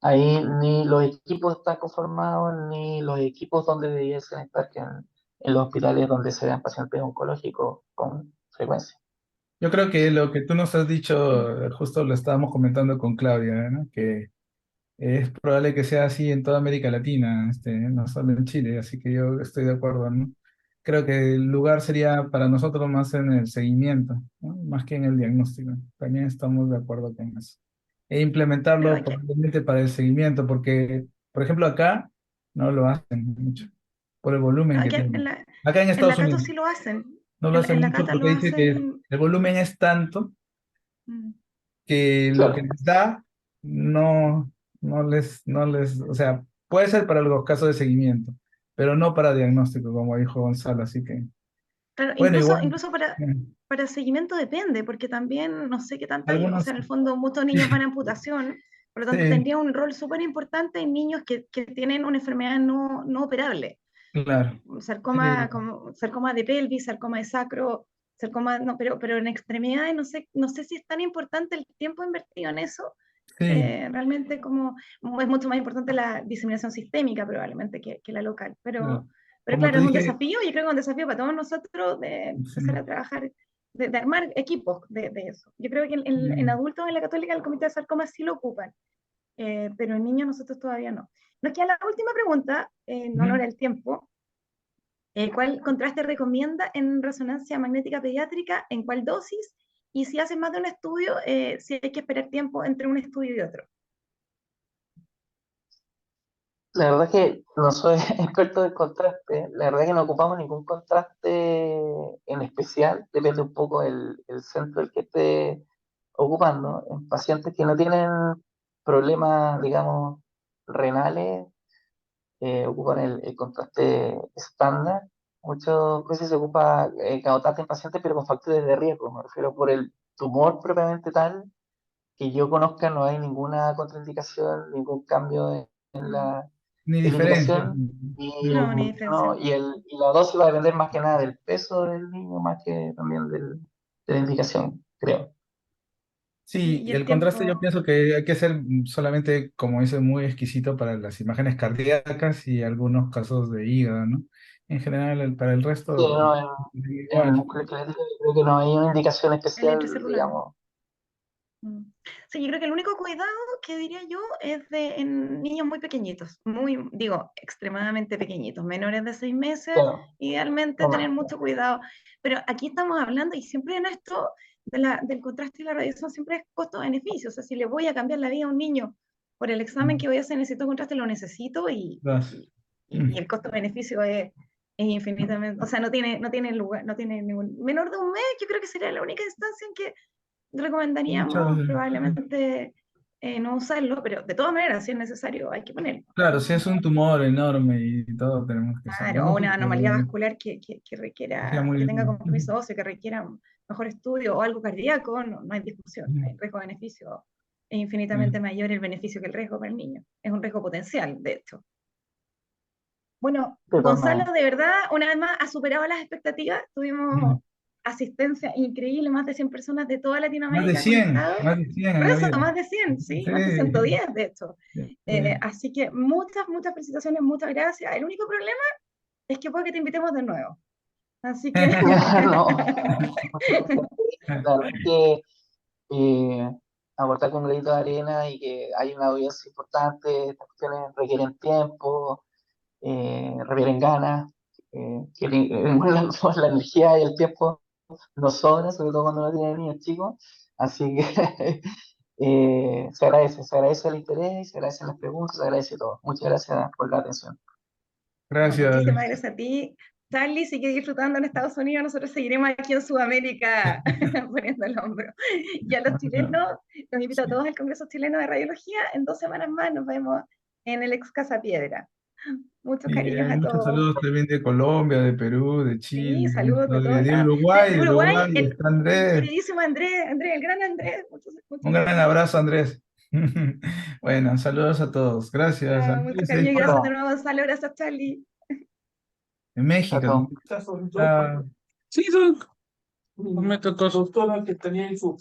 ahí ni los equipos están conformados, ni los equipos donde debiesen estar, que en los hospitales donde se vean pacientes oncológicos con frecuencia. Yo creo que lo que tú nos has dicho, justo lo estábamos comentando con Claudia, ¿no? Que es probable que sea así en toda América Latina, no solo en Chile, así que yo estoy de acuerdo, ¿no? Creo que el lugar sería para nosotros más en el seguimiento, ¿no? Más que en el diagnóstico. También estamos de acuerdo con eso. E Pero implementarlo hay que, probablemente para el seguimiento, porque, por ejemplo, acá no lo hacen mucho, por el volumen que aquí tiene. Acá en en la Estados Cato Unidos sí lo hacen. no lo hacen En la mucho Cata porque lo dice que hacen. el volumen es tanto mm, que lo que Claro. les da no, no les, o sea, puede ser para los casos de seguimiento, pero no para diagnóstico, como dijo Gonzalo, así que, Claro, bueno, igual, incluso eh, para seguimiento depende, porque también no sé qué tanto hay, o algunos, sea, en el fondo muchos niños van a amputación, por lo tanto sí, tendría un rol súper importante en niños que tienen una enfermedad no operable. claro, Sarcoma, sí, como, sarcoma de pelvis, sarcoma de sacro, sarcoma, no, pero en extremidades no sé si es tan importante el tiempo invertido en eso. sí, Realmente como es mucho más importante la diseminación sistémica probablemente que la local, claro. pero Como claro, te es un dije, desafío, yo creo que es un desafío para todos nosotros de sí, empezar a trabajar, de armar equipos de eso. Yo creo que en mm, adultos en la católica el comité de sarcoma sí lo ocupan, pero en niños nosotros todavía no. Nos queda la última pregunta, en honor ujú. al tiempo. ¿Cuál contraste recomienda en resonancia magnética pediátrica? ¿En cuál dosis? Y si haces más de un estudio, si hay que esperar tiempo entre un estudio y otro. La verdad es que no soy experto del contraste. La verdad es que no ocupamos ningún contraste en especial. Depende un poco el centro del que esté ocupando. En pacientes que no tienen problemas, digamos, renales, ocupan el contraste estándar. Muchas veces se ocupa cabotaje en pacientes, pero con factores de riesgo. Me refiero por el tumor propiamente tal, que yo conozca, no hay ninguna contraindicación, ningún cambio en Mm. la Ni diferencia. indicación. Y, No, ni diferencia. no, y la dosis va a depender más que nada del peso del niño, más que también de la indicación, creo. Sí, Y y el el contraste yo tiempo, pienso que hay que ser solamente, como dice, muy exquisito para las imágenes cardíacas y algunos casos de hígado, ¿no? En general, para el Sí, resto, no, en el igual. músculo esquelético yo creo que no hay una indicación el especial, intracelular. digamos. Mm. Sí, yo creo que el único cuidado que diría yo es en niños muy pequeñitos, muy, digo, extremadamente pequeñitos, menores de 6 meses, Claro, idealmente no tener más. mucho cuidado. Pero aquí estamos hablando, y siempre en esto del contraste y la radiación, siempre es costo-beneficio. O sea, si le voy a cambiar la vida a un niño por el examen que voy a hacer, necesito contraste, lo necesito, Vas. y el costo-beneficio es infinitamente, o sea, no tiene lugar, no tiene ningún, menor de un mes, yo creo que sería la única instancia en que recomendaríamos Muchas- probablemente no usarlo, pero de todas maneras, si es necesario, hay que ponerlo. Claro, si es un tumor enorme y todo tenemos que saber. Claro, o una Lógico, anomalía vascular que sea requiera, que muy... tenga compromiso óseo, que requiera un mejor estudio o algo cardíaco, no hay discusión. El riesgo-beneficio es infinitamente mayor el beneficio que el riesgo para el niño. Es un riesgo potencial, de hecho. Bueno, De todas Gonzalo, maneras. de verdad, una vez más ha superado las expectativas. Tuvimos asistencia increíble, más de 100 personas de toda Más de Latinoamérica 100, conectadas. más de 100 Por han eso, habido. más de 100, sí, más de Sí, 110 de hecho. sí. Así que muchas felicitaciones, muchas gracias. El único problema es que puede que te invitemos de nuevo. Así que No, la verdad es que aportar con un granito de arena y que hay una audiencia importante, estas cuestiones requieren tiempo, requieren ganas, la energía y el tiempo nos sobra, sobre todo cuando uno tiene niños chicos, así que se agradece el interés, se agradecen las preguntas, se agradece todo. Muchas gracias por la atención. no, muchísimas Gracias. gracias a ti. Charlie sigue disfrutando en Estados Unidos, nosotros seguiremos aquí en Sudamérica poniendo el hombro. Y a los chilenos, los invito a todos al Congreso Chileno de Radiología. En 2 semanas más nos vemos en el ex Casa Piedra. Muchos Y cariños a muchos todos. saludos también de Colombia, de Perú, de Sí, Chile, saludos de todos de lados. Uruguay, De de Uruguay, Uruguay está el Andrés. queridísimo Andrés, el gran Andrés. Un Muchos gran saludos. abrazo, Andrés. Bueno, saludos a todos. Gracias. Chao, mucho cariño Cuídense. y gracias de Bueno, nuevo, Gonzalo. Gracias, Charlie. En chao, México. chao. Chao. Sí, Doc. Me tocó. Doctora que tenía info.